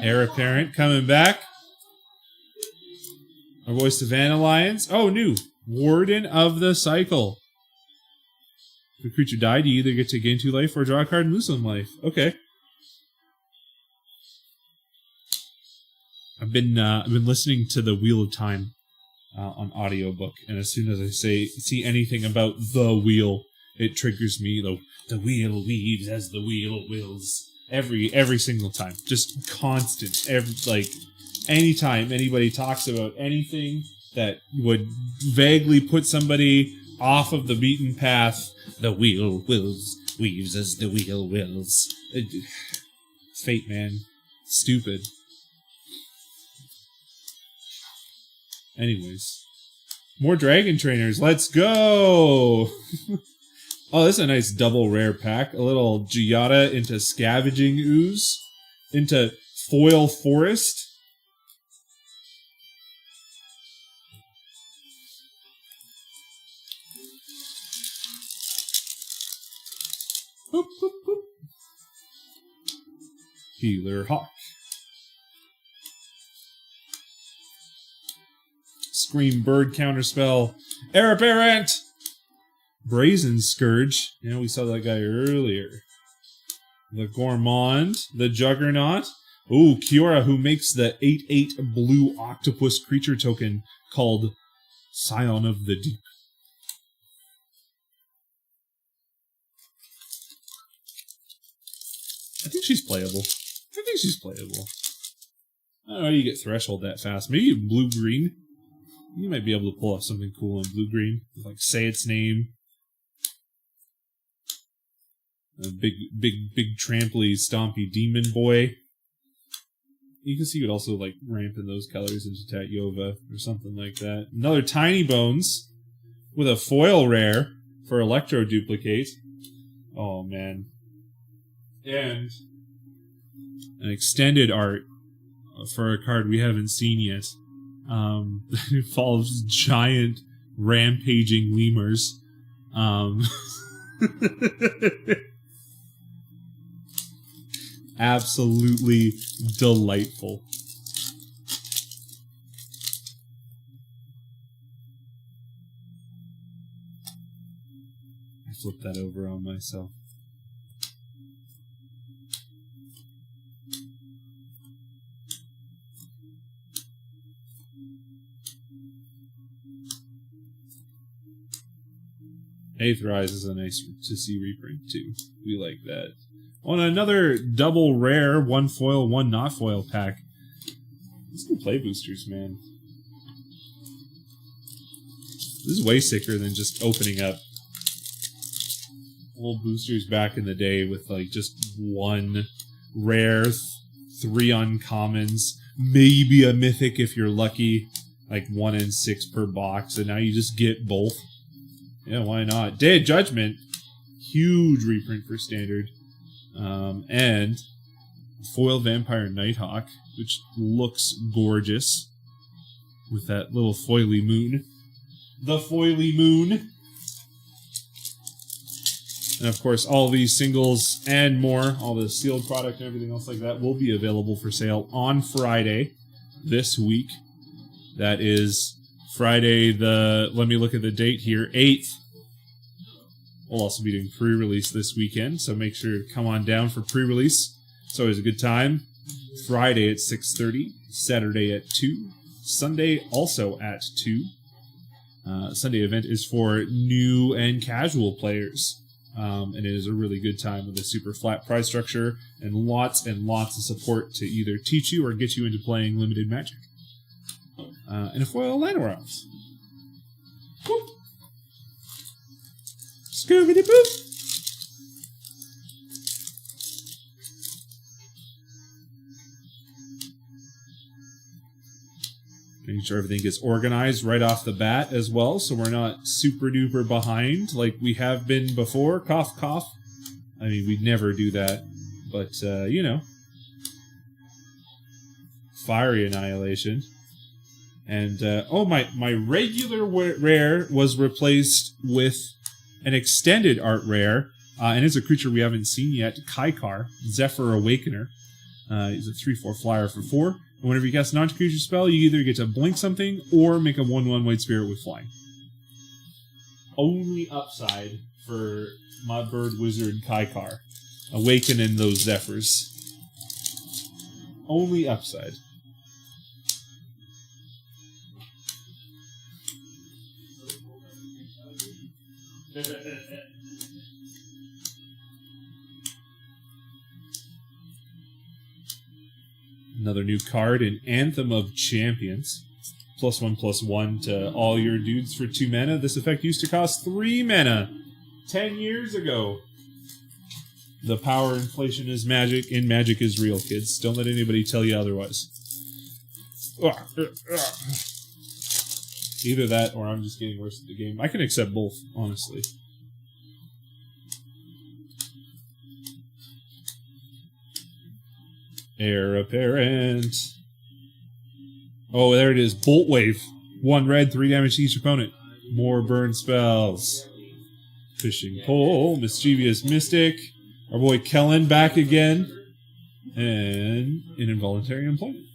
Heir apparent coming back. Our voice Savannah Lions. Oh, new. Warden of the Cycle. If a creature died, you either get to gain 2 life or draw a card and lose 1 life. Okay. I've been listening to the Wheel of Time on audiobook, and as soon as I see anything about the wheel, it triggers me. The wheel weaves as the wheel wills. Every single time, just constant. Anytime anybody talks about anything that would vaguely put somebody off of the beaten path, the wheel weaves as the wheel wills. Fate, man. Stupid. Anyways. More Dragon Trainers. Let's go! Oh, this is a nice double rare pack. A little Giada into Scavenging Ooze. Into Foil Forest. Boop, boop, boop. Healer Hawk. Scream Bird Counterspell. Heir Apparent! Brazen Scourge. You know, we saw that guy earlier. The Gourmand. The Juggernaut. Ooh, Kiora, who makes the 8/8 blue octopus creature token called Scion of the Deep. I think she's playable. I don't know how you get Threshold that fast. Maybe blue-green. You might be able to pull off something cool in blue-green. Like, say its name. A big tramply, stompy demon boy. You can see you would also, like, ramp in those colors into Tatyova or something like that. Another Tiny Bones with a foil rare for Electro Duplicate. Oh, man. And an extended art for a card we haven't seen yet. It involves giant rampaging lemurs. Absolutely delightful. I flipped that over on myself. Aetherized is a nice to see reprint too. We like that. On another double rare, 1 foil, 1 not foil pack. Let's go play boosters, man. This is way sicker than just opening up old boosters back in the day with like just 1 rare, 3 uncommons, maybe a mythic if you're lucky, like 1 in 6 per box, and now you just get both. Yeah, why not? Day of Judgment, huge reprint for Standard. And Foil Vampire Nighthawk, which looks gorgeous with that little foily moon. The foily moon! And of course, all these singles and more, all the sealed product and everything else like that, will be available for sale on Friday this week. That is Friday let me look at the date here, 8th. We'll also be doing pre-release this weekend, so make sure to come on down for pre-release. It's always a good time. Friday at 6:30, Saturday at 2, Sunday also at 2. Sunday event is for new and casual players, and it is a really good time with a super flat price structure and lots of support to either teach you or get you into playing limited Magic. And a foil Llanowar. Whoop! Scooby-Doo-Boop! Making sure everything gets organized right off the bat as well, so we're not super duper behind like we have been before. Cough, cough. I mean, we'd never do that, but, you know. Fiery Annihilation. And, oh, my regular rare was replaced with an extended art rare, and it's a creature we haven't seen yet, Kaikar, Zephyr Awakener. He's a 3/4 flyer for 4. And whenever you cast a non-creature spell, you either get to blink something or make a 1/1 white spirit with flying. Only upside for my bird wizard Kaikar. Awakening those Zephyrs. Only upside. Another new card in Anthem of Champions. +1/+1 to all your dudes for 2 mana. This effect used to cost 3 mana 10 years ago. The power inflation is magic, and magic is real, kids. Don't let anybody tell you otherwise. Either that, or I'm just getting worse at the game. I can accept both, honestly. Heir Apparent. Oh, there it is. Bolt Wave. 1 red, 3 damage to each opponent. More burn spells. Fishing Pole. Mischievous Mystic. Our boy Kellen back again. And an Involuntary Employment.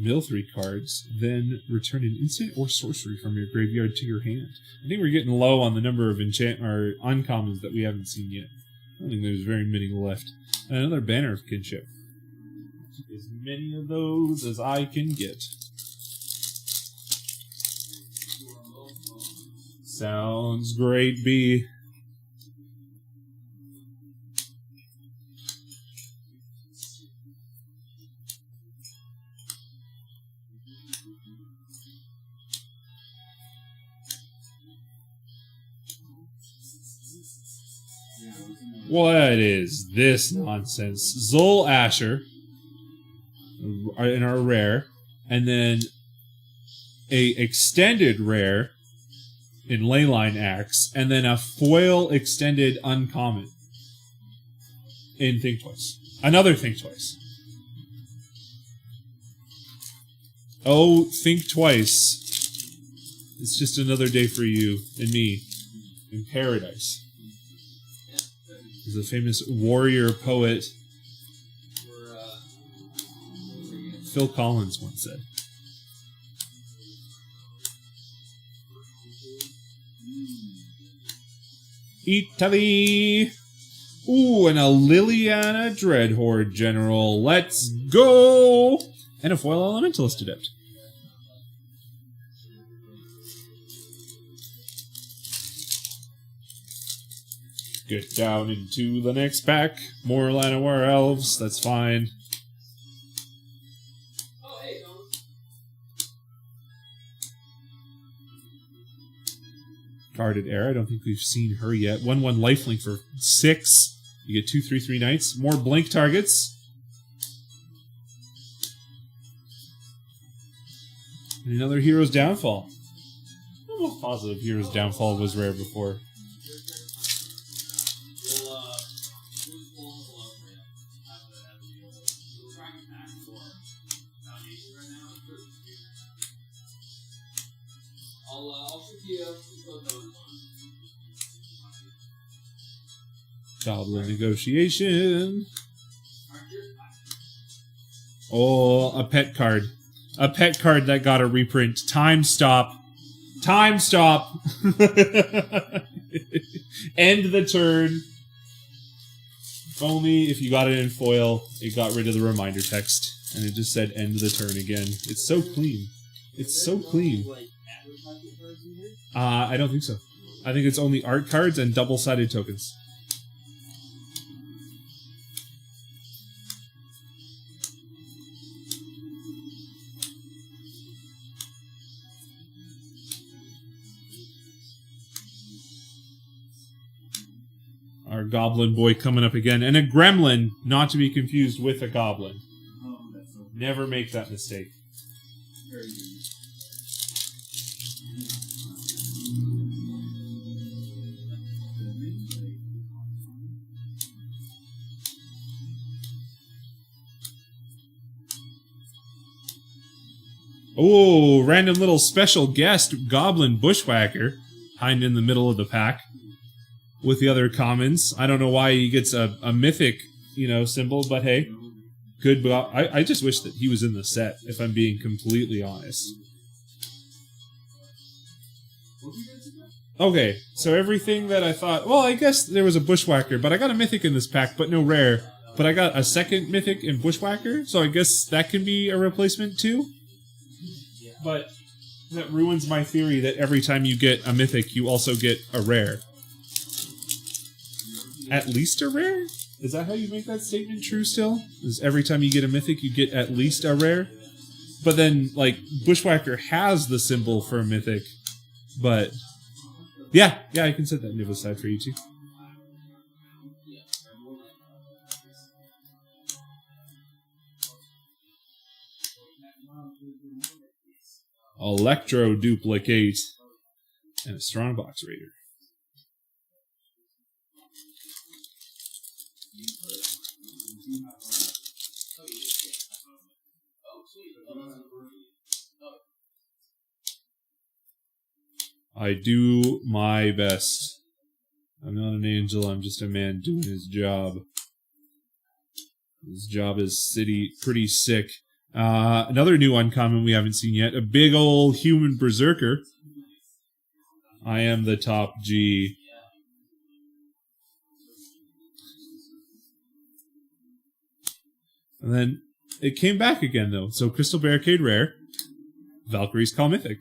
Mill 3 cards, then return an instant or sorcery from your graveyard to your hand. I think we're getting low on the number of enchant or uncommons that we haven't seen yet. I don't think there's very many left. And another Banner of Kinship. As many of those as I can get. Sounds great, B. What is this nonsense? Zol Asher in our rare, and then a extended rare in Leyline Axe, and then a foil extended uncommon in Think Twice. Another Think Twice. Oh, Think Twice. It's just another day for you and me in paradise. As the famous warrior poet Phil Collins once said. Italy! Ooh, and a Liliana Dreadhorde General. Let's go! And a foil Elementalist Adept. Get down into the next pack. More Llanowar Elves, that's fine. Guarded Era, I don't think we've seen her yet. 1/1 lifelink for 6. You get 2/3/3 Knights. More blink targets. And another Hero's Downfall. I'm almost positive Hero's Downfall was rare before. Goblin Negotiation. Oh, a pet card. A pet card that got a reprint. Time Stop. Time Stop. End the turn. If only if you got it in foil, it got rid of the reminder text. And it just said end the turn again. It's so clean. It's so clean. I don't think so. I think it's only art cards and double-sided tokens. Our goblin boy coming up again. And a gremlin, not to be confused with a goblin. Never make that mistake. Oh, random little special guest, Goblin Bushwhacker, hiding in the middle of the pack with the other commons. I don't know why he gets a mythic, symbol, but hey, good. I just wish that he was in the set, if I'm being completely honest. Okay, so everything that I thought, well, I guess there was a Bushwhacker, but I got a mythic in this pack, but no rare. But I got a second mythic in Bushwhacker, so I guess that can be a replacement too. But that ruins my theory that every time you get a mythic, you also get a rare. At least a rare? Is that how you make that statement true still? Is every time you get a mythic, you get at least a rare? But then, Bushwhacker has the symbol for a mythic. But, yeah, I can set that Niv aside for you too. Electro Duplicate, and a Strongbox Raider. I do my best. I'm not an angel, I'm just a man doing his job. His job is pretty sick. Another new uncommon we haven't seen yet. A big old human berserker. I am the top G. And then it came back again, though. So Crystal Barricade rare. Valkyrie's Call mythic.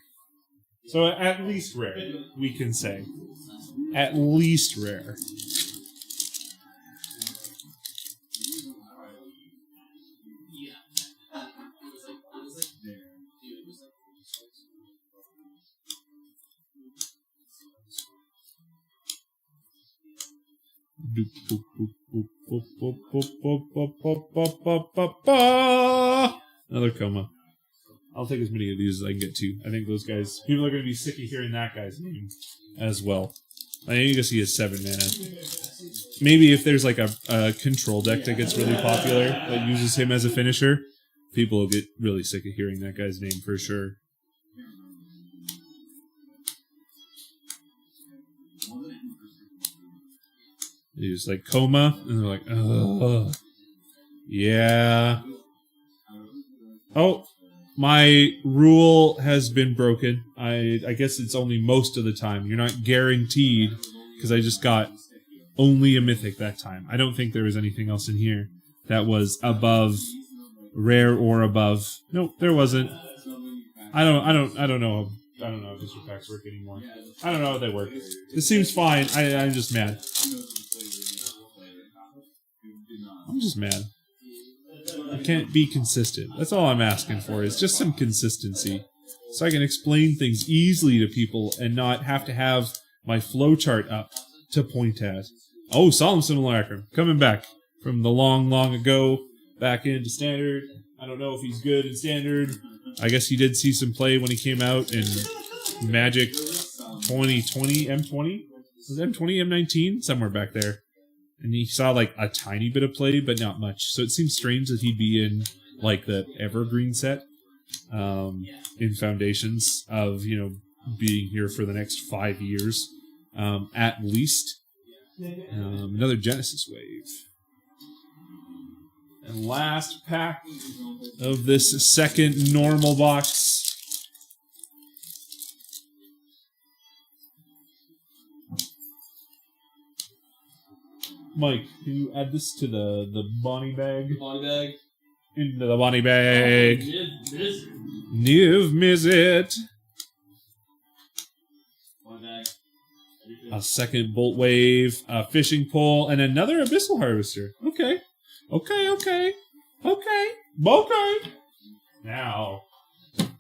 So at least rare, we can say. At least rare. Another coma. I'll take as many of these as I can get to. I think those guys, people are going to be sick of hearing that guy's name as well. I think you can see a 7 mana. Maybe if there's a control deck that gets really popular that uses him as a finisher, people will get really sick of hearing that guy's name for sure. They just coma, and they're like, ugh. Yeah. Oh, my rule has been broken. I guess it's only most of the time. You're not guaranteed, because I just got only a mythic that time. I don't think there was anything else in here that was above rare or above. Nope, there wasn't. I don't know. I don't know if district packs work anymore. I don't know how they work. This seems fine. I'm just mad. I'm just mad. I can't be consistent. That's all I'm asking for, is just some consistency. So I can explain things easily to people and not have to have my flowchart up to point at. Oh, Solemn Simulacrum. Coming back from the long, long ago, back into Standard. I don't know if he's good in Standard. I guess he did see some play when he came out in Magic 2020, M20? Was it M20, M19? Somewhere back there. And he saw a tiny bit of play, but not much. So it seems strange that he'd be in the Evergreen set, in Foundations of being here for the next 5 years, at least. Another Genesis wave, and last pack of this second normal box. Mike, can you add this to the Bonnie bag? Bonnie bag. Into the Bonnie bag. Niv Mizzet. Bonnie bag. a second Bolt Wave, a Fishing Pole, and another Abyssal Harvester. Okay.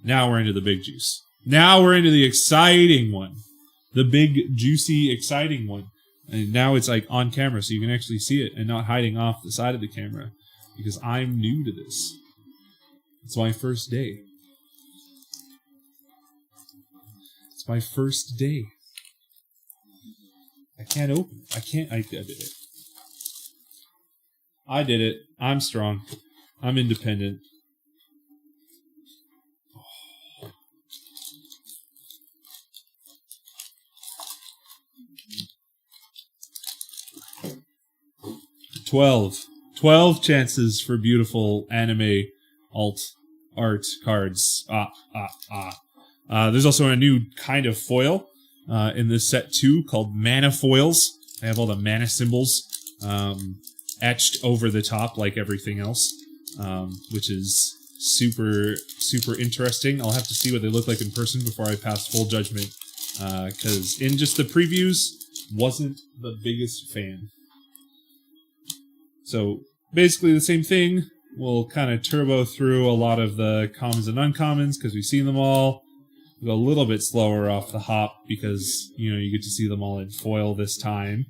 Now we're into the big juice. Now we're into the exciting one. The big, juicy, exciting one. And now it's like on camera, so you can actually see it and not hiding off the side of the camera. Because I'm new to this. It's my first day. It's my first day. I can't open it. I did it. I did it. I'm strong. I'm independent. Oh. 12 chances for beautiful anime alt art cards. There's also a new kind of foil in this set too called mana foils. I have all the mana symbols etched over the top like everything else, which is super interesting. I'll have to see what they look like in person before I pass full judgment, because in just the previews, wasn't the biggest fan. So basically the same thing. We'll kind of turbo through a lot of the commons and uncommons because we've seen them all. We'll go a little bit slower off the hop because, you know, you get to see them all in foil this time.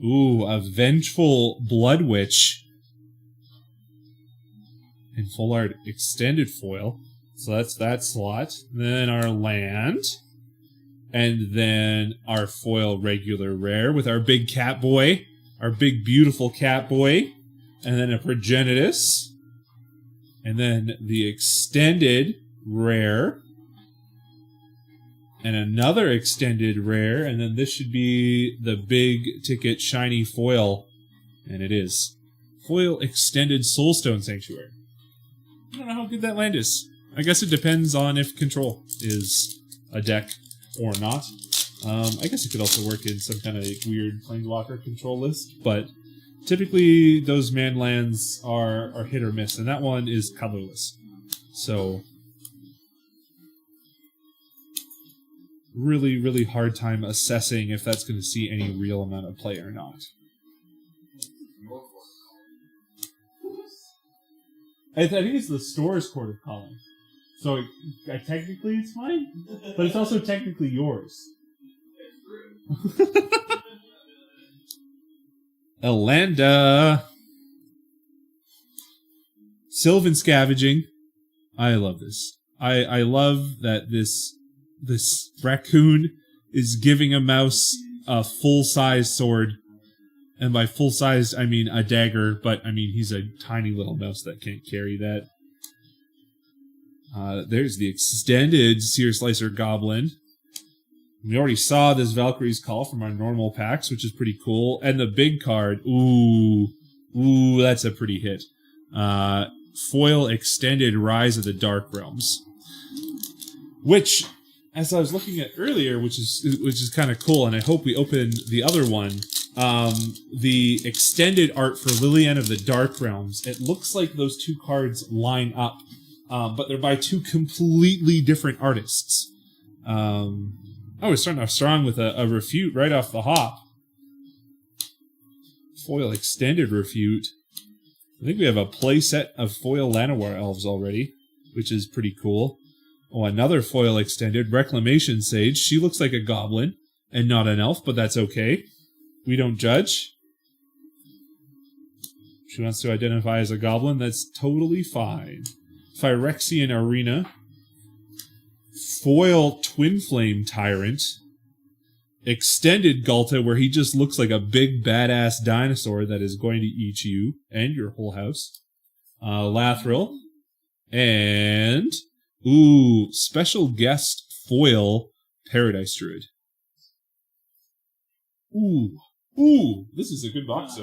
Ooh, a Vengeful Blood Witch in full art extended foil. So that's that slot. Then our land. And then our foil regular rare with our big cat boy. Our big beautiful cat boy. And then a Progenitus. And then the extended rare. And another extended rare. And then this should be the big ticket shiny foil. And it is. Foil extended Soulstone Sanctuary. I don't know how good that land is. I guess it depends on if control is a deck or not. I guess it could also work in some kind of weird Planeswalker control list, but typically those man lands are hit or miss, and that one is colorless. So really hard time assessing if that's going to see any real amount of play or not. I think it's the store's Court of Calling. So technically it's mine, but it's also technically yours. Elanda. Sylvan Scavenging. I love this. I love that this raccoon is giving a mouse a full-size sword. And by full-size, I mean a dagger, but I mean he's a tiny little mouse that can't carry that. There's the extended Seer Slicer Goblin. We already saw this Valkyrie's Call from our normal packs, which is pretty cool. And the big card, ooh, that's a pretty hit. Foil extended Rise of the Dark Realms. Which, as I was looking at earlier, which is kind of cool, and I hope we open the other one, the extended art for Liliana of the Dark Realms, it looks like those two cards line up. But they're by two completely different artists. We're starting off strong with a Refute right off the hop. Foil extended Refute. I think we have a play set of foil Llanowar elves already, which is pretty cool. Oh, another foil extended Reclamation Sage. She looks like a goblin and not an elf, but that's okay. We don't judge. She wants to identify as a goblin. That's totally fine. Phyrexian Arena, foil Twin Flame Tyrant, extended Galta, where he just looks like a big badass dinosaur that is going to eat you and your whole house, Lathril, and special guest foil Paradise Druid. This is a good box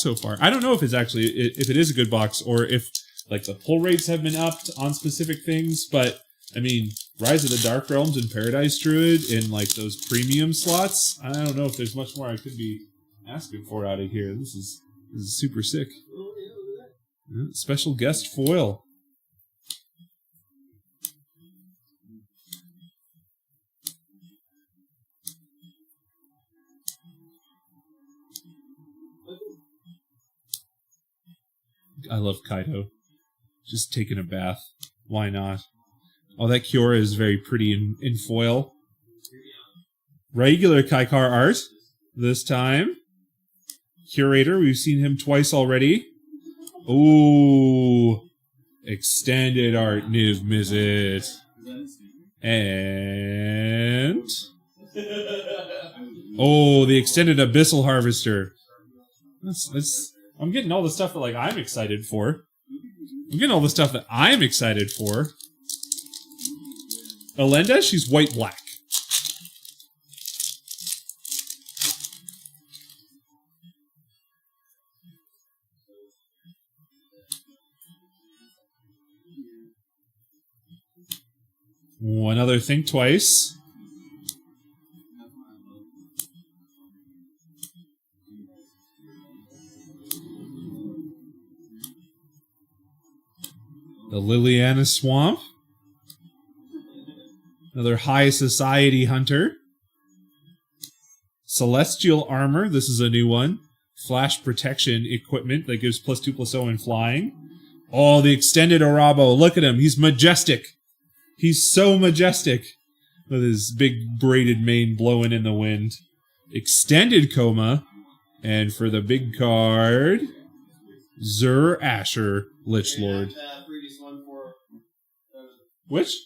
so far. I don't know if it's actually if it is a good box or if like the pull rates have been upped on specific things, but I mean, Rise of the Dark Realms and Paradise Druid in like those premium slots. I don't know if there's much more I could be asking for out of here. This is super sick. Special guest foil. I love Kaido. Just taking a bath. Why not? Oh, that Kiora is very pretty in foil. Regular Kaikar art. This time. Curator, we've seen him twice already. Ooh. Extended art, Niv Mizzet. And... oh, the extended Abyssal Harvester. I'm getting all the stuff that like I'm excited for. Elenda, she's white-black. One other think twice. The Liliana Swamp. Another high society hunter. Celestial armor. This is a new one. Flash protection equipment that gives +2/+0 in flying. Oh, the extended Orabo. Look at him. He's majestic. He's so majestic. With his big braided mane blowing in the wind. Extended Coma. And for the big card, Zur Asher, Lich Lord. Which?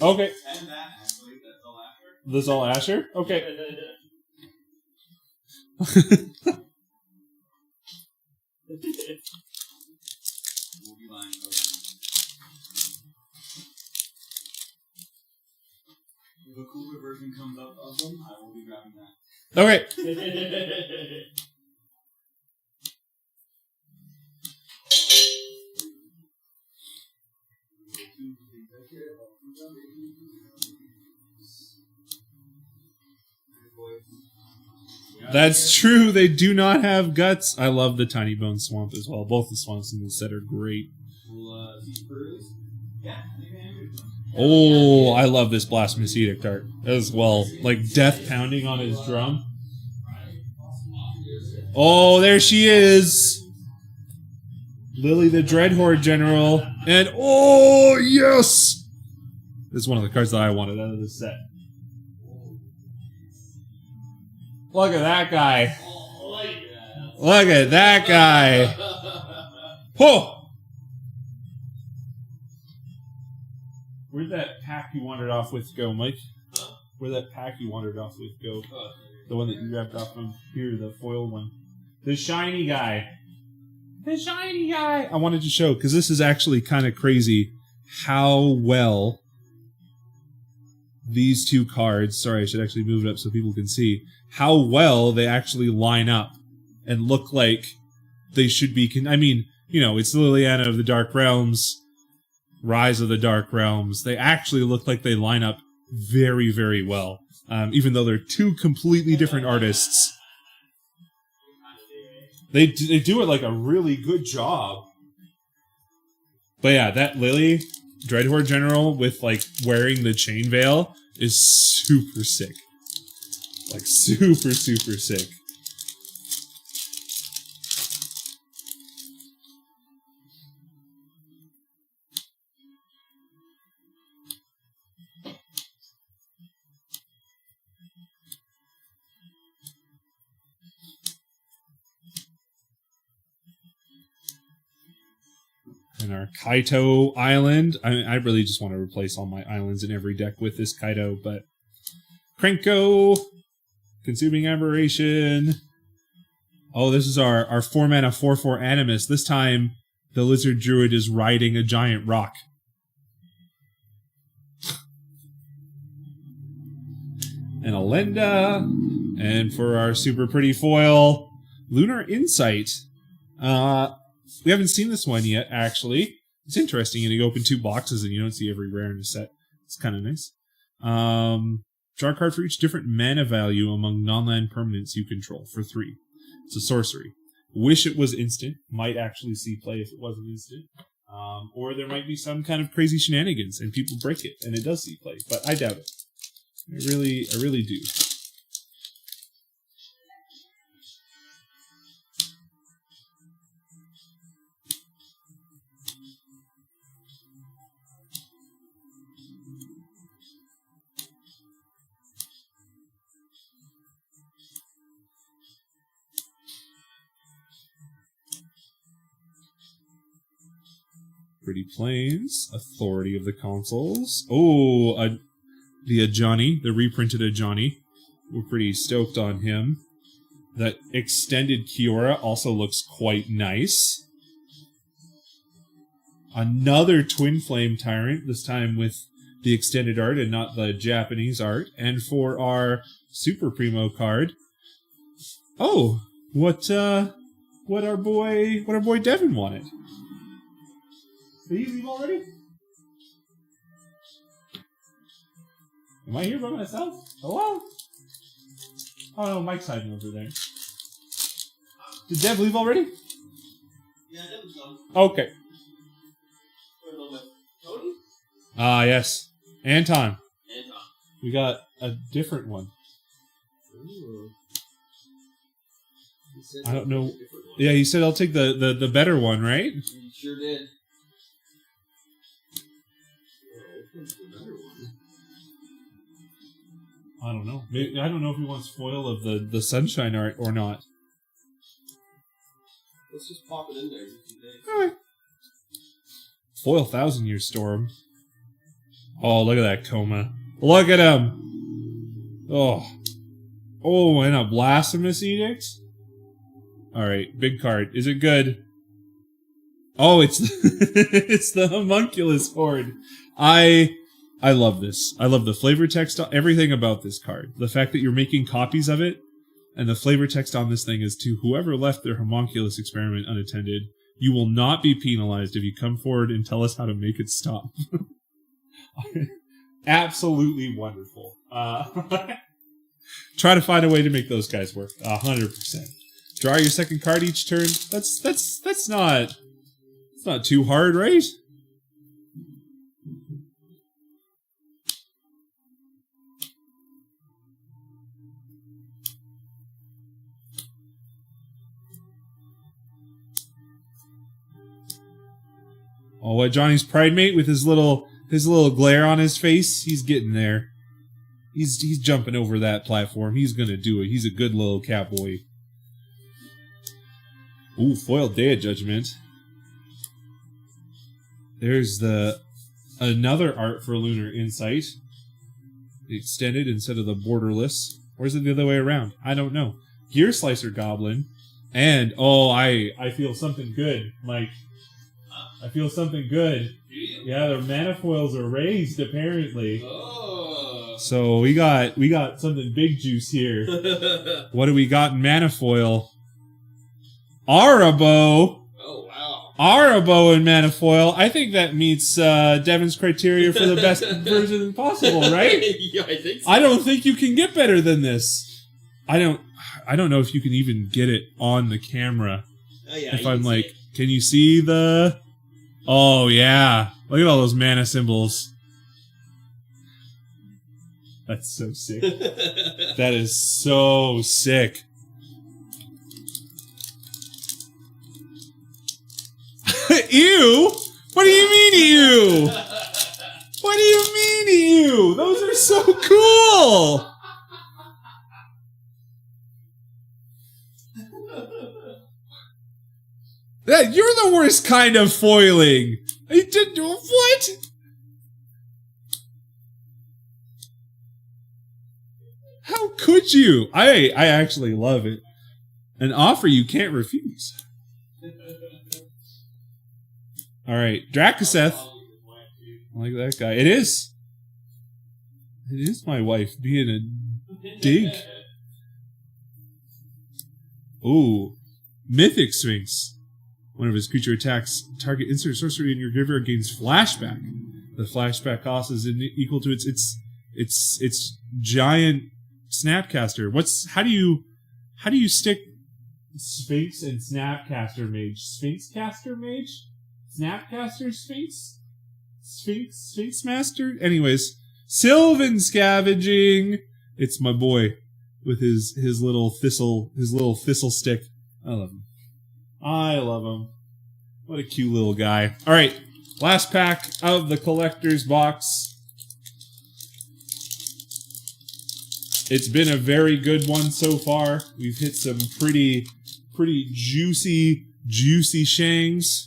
Okay. And that, actually, that's all Asher. This all Asher? Okay. We'll be lying over. If a cooler version comes up of them, I will be grabbing that. Okay. That's true. They do not have guts. I love the Tiny Bone Swamp as well. Both the swamps in this set are great. Oh, I love this Blasphemous Edict art as well. Like death pounding on his drum. Oh, there she is. Lily the Dreadhorde General. And oh, yes! This is one of the cards that I wanted out of this set. Look at that guy. Look at that guy. Oh! Where'd that pack you wandered off with go, Mike? Where'd that pack you wandered off with go? The one that you grabbed off from here, the foil one. The shiny guy. The shiny guy! I wanted to show, because this is actually kind of crazy how well these two cards, sorry, I should actually move it up so people can see, how well they actually line up and look like they should be, I mean, you know, it's Liliana of the Dark Realms, Rise of the Dark Realms. They actually look like they line up very, very well. Even though they're two completely different artists. They do it like a really good job. But yeah, that Lily, Dreadhorde General, with like wearing the chain veil is super sick. Like super, super sick. And our Kaito Island. I really just want to replace all my islands in every deck with this Kaito, but Krenko, Consuming Aberration. Oh, this is our 4-mana 4/4 Animus. This time, the Lizard Druid is riding a giant rock. And Elenda. And for our super pretty foil, Lunar Insight. We haven't seen this one yet, actually. It's interesting, and you open 2 boxes and you don't see every rare in a set. It's kind of nice. Draw a card for each different mana value among non-land permanents you control for 3. It's a sorcery. Wish it was instant. Might actually see play if it wasn't instant. Or there might be some kind of crazy shenanigans and people break it and it does see play, but I doubt it. I really do. Pretty Plains, Authority of the Consoles. Oh, the Ajani, the reprinted Ajani. We're pretty stoked on him. That extended Kiora also looks quite nice. Another Twin Flame Tyrant, this time with the extended art and not the Japanese art. And for our Super Primo card, oh, what our boy Devin wanted. Did he leave already? Am I here by myself? Hello? Oh no, Mike's hiding over there. Did Dev leave already? Yeah, that was gone. Okay. What about my Tony? Ah, yes. Anton. Anton. We got a different one. Ooh. He said I don't know. a different one. Yeah, he said I'll take the better one, right? He sure did. Which one's the better one? I don't know. Maybe, I don't know if he wants foil of the Sunshine art or not. Let's just pop it in there just in case. Alright. Foil 1,000 Year Storm. Oh, look at that Coma. Look at him! Oh. Oh, and a Blasphemous Edict? Alright, big card. Is it good? Oh, it's it's the Homunculus Horde. I love this. I love the flavor text, everything about this card. The fact that you're making copies of it, and the flavor text on this thing is to whoever left their homunculus experiment unattended, you will not be penalized if you come forward and tell us how to make it stop. Absolutely wonderful. Try to find a way to make those guys work. 100%. Draw your second card each turn. That's not too hard, right? Oh, what, Johnny's pride mate with his little glare on his face? He's getting there. He's jumping over that platform. He's gonna do it. He's a good little catboy. Ooh, foiled Day of Judgment. There's another art for Lunar Insight. The extended instead of the borderless. Or is it the other way around? I don't know. Gear Slicer Goblin. And, oh, I feel something good, Mike. I feel something good. Yeah, their mana foils are raised, apparently. Oh. So we got something big juice here. What do we got in mana foil? Arabo! Oh, wow. Arabo in mana foil. I think that meets Devin's criteria for the best version possible, right? Yeah, I think so. I don't think you can get better than this. I don't know if you can even get it on the camera. Oh, yeah, If you I'm can like, see can you see the... Oh, yeah. Look at all those mana symbols. That's so sick. it. That is so sick. Ew! What do you mean, ew? What do you mean, ew? Those are so cool! That you're the worst kind of foiling. You did what? How could you? I actually love it. An offer you can't refuse. All right, Drakaseth. I like that guy. It is. It is my wife being a dig. Ooh, Mythic Sphinx. One of his creature attacks target insert sorcery in your graveyard gains flashback. The flashback cost is equal to its giant Snapcaster. How do you stick Sphinx and Snapcaster Mage? Sphinxcaster Mage? Snapcaster Sphinx? Sphinx Master? Anyways, Sylvan Scavenging. It's my boy with his little thistle stick. I love him. I love him. What a cute little guy. All right, last pack of the collector's box. It's been a very good one so far. We've hit some pretty juicy shangs.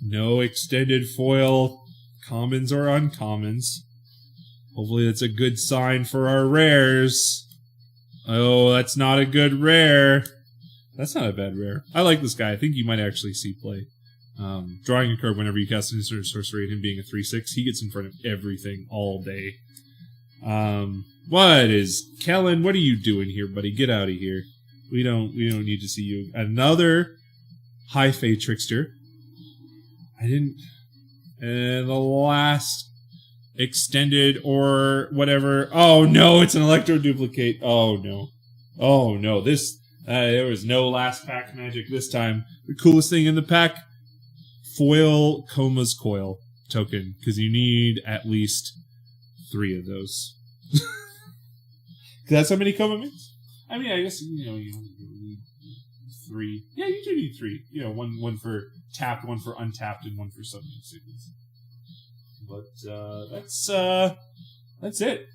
No extended foil commons or uncommons. Hopefully that's a good sign for our rares. Oh, that's not a good rare. That's not a bad rare. I like this guy. I think you might actually see play. Drawing a card whenever you cast an instant sorcery and him being a 3/6, he gets in front of everything all day. What is Kellen? What are you doing here, buddy? Get out of here. We don't need to see you. Another High Fae Trickster. And the last extended or whatever. Oh no, it's an Electro Duplicate. Oh no. This there was no last pack magic this time. The coolest thing in the pack, foil Koma's Coil token, because you need at least 3 of those. That's how many Koma makes? I mean, I guess you need 3. Yeah, you do need 3. One for tapped, one for untapped, and one for summoning sickness. But that's it.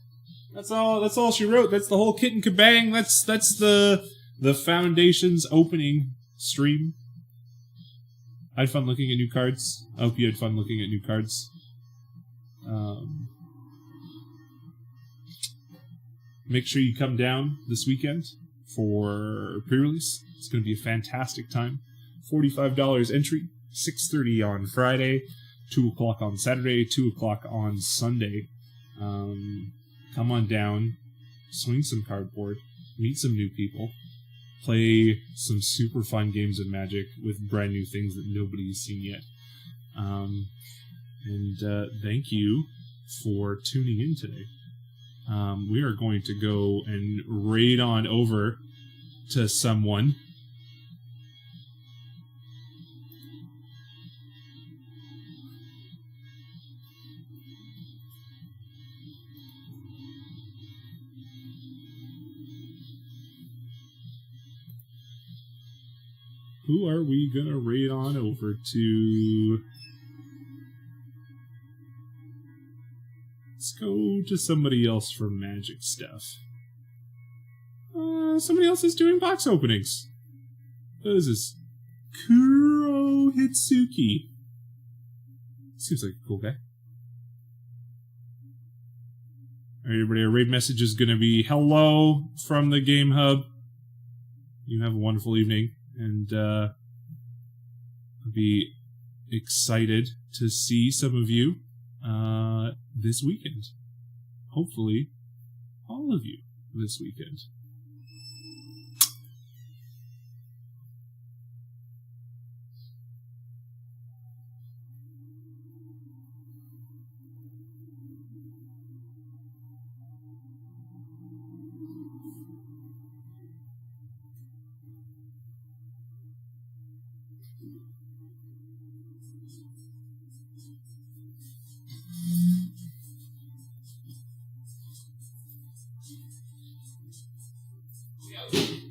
That's all she wrote. That's the whole kit and kabang. That's the Foundation's opening stream. I had fun looking at new cards. I hope you had fun looking at new cards. Make sure you come down this weekend for pre-release. It's going to be a fantastic time. $45 entry, 6:30 on Friday, 2 o'clock on Saturday, 2 o'clock on Sunday. Come on down, swing some cardboard, meet some new people, play some super fun games of Magic with brand new things that nobody's seen yet. Thank you for tuning in today. We are going to go and raid on over to someone. Who are we gonna raid on over to? Let's go to somebody else for magic stuff. Somebody else is doing box openings. What is this? Kuro Hitsuki. Seems like a cool guy. Alright, everybody, our raid message is gonna be hello from the Game Hub. You have a wonderful evening, and I'll be excited to see some of you this weekend. Hopefully, all of you this weekend. Yeah.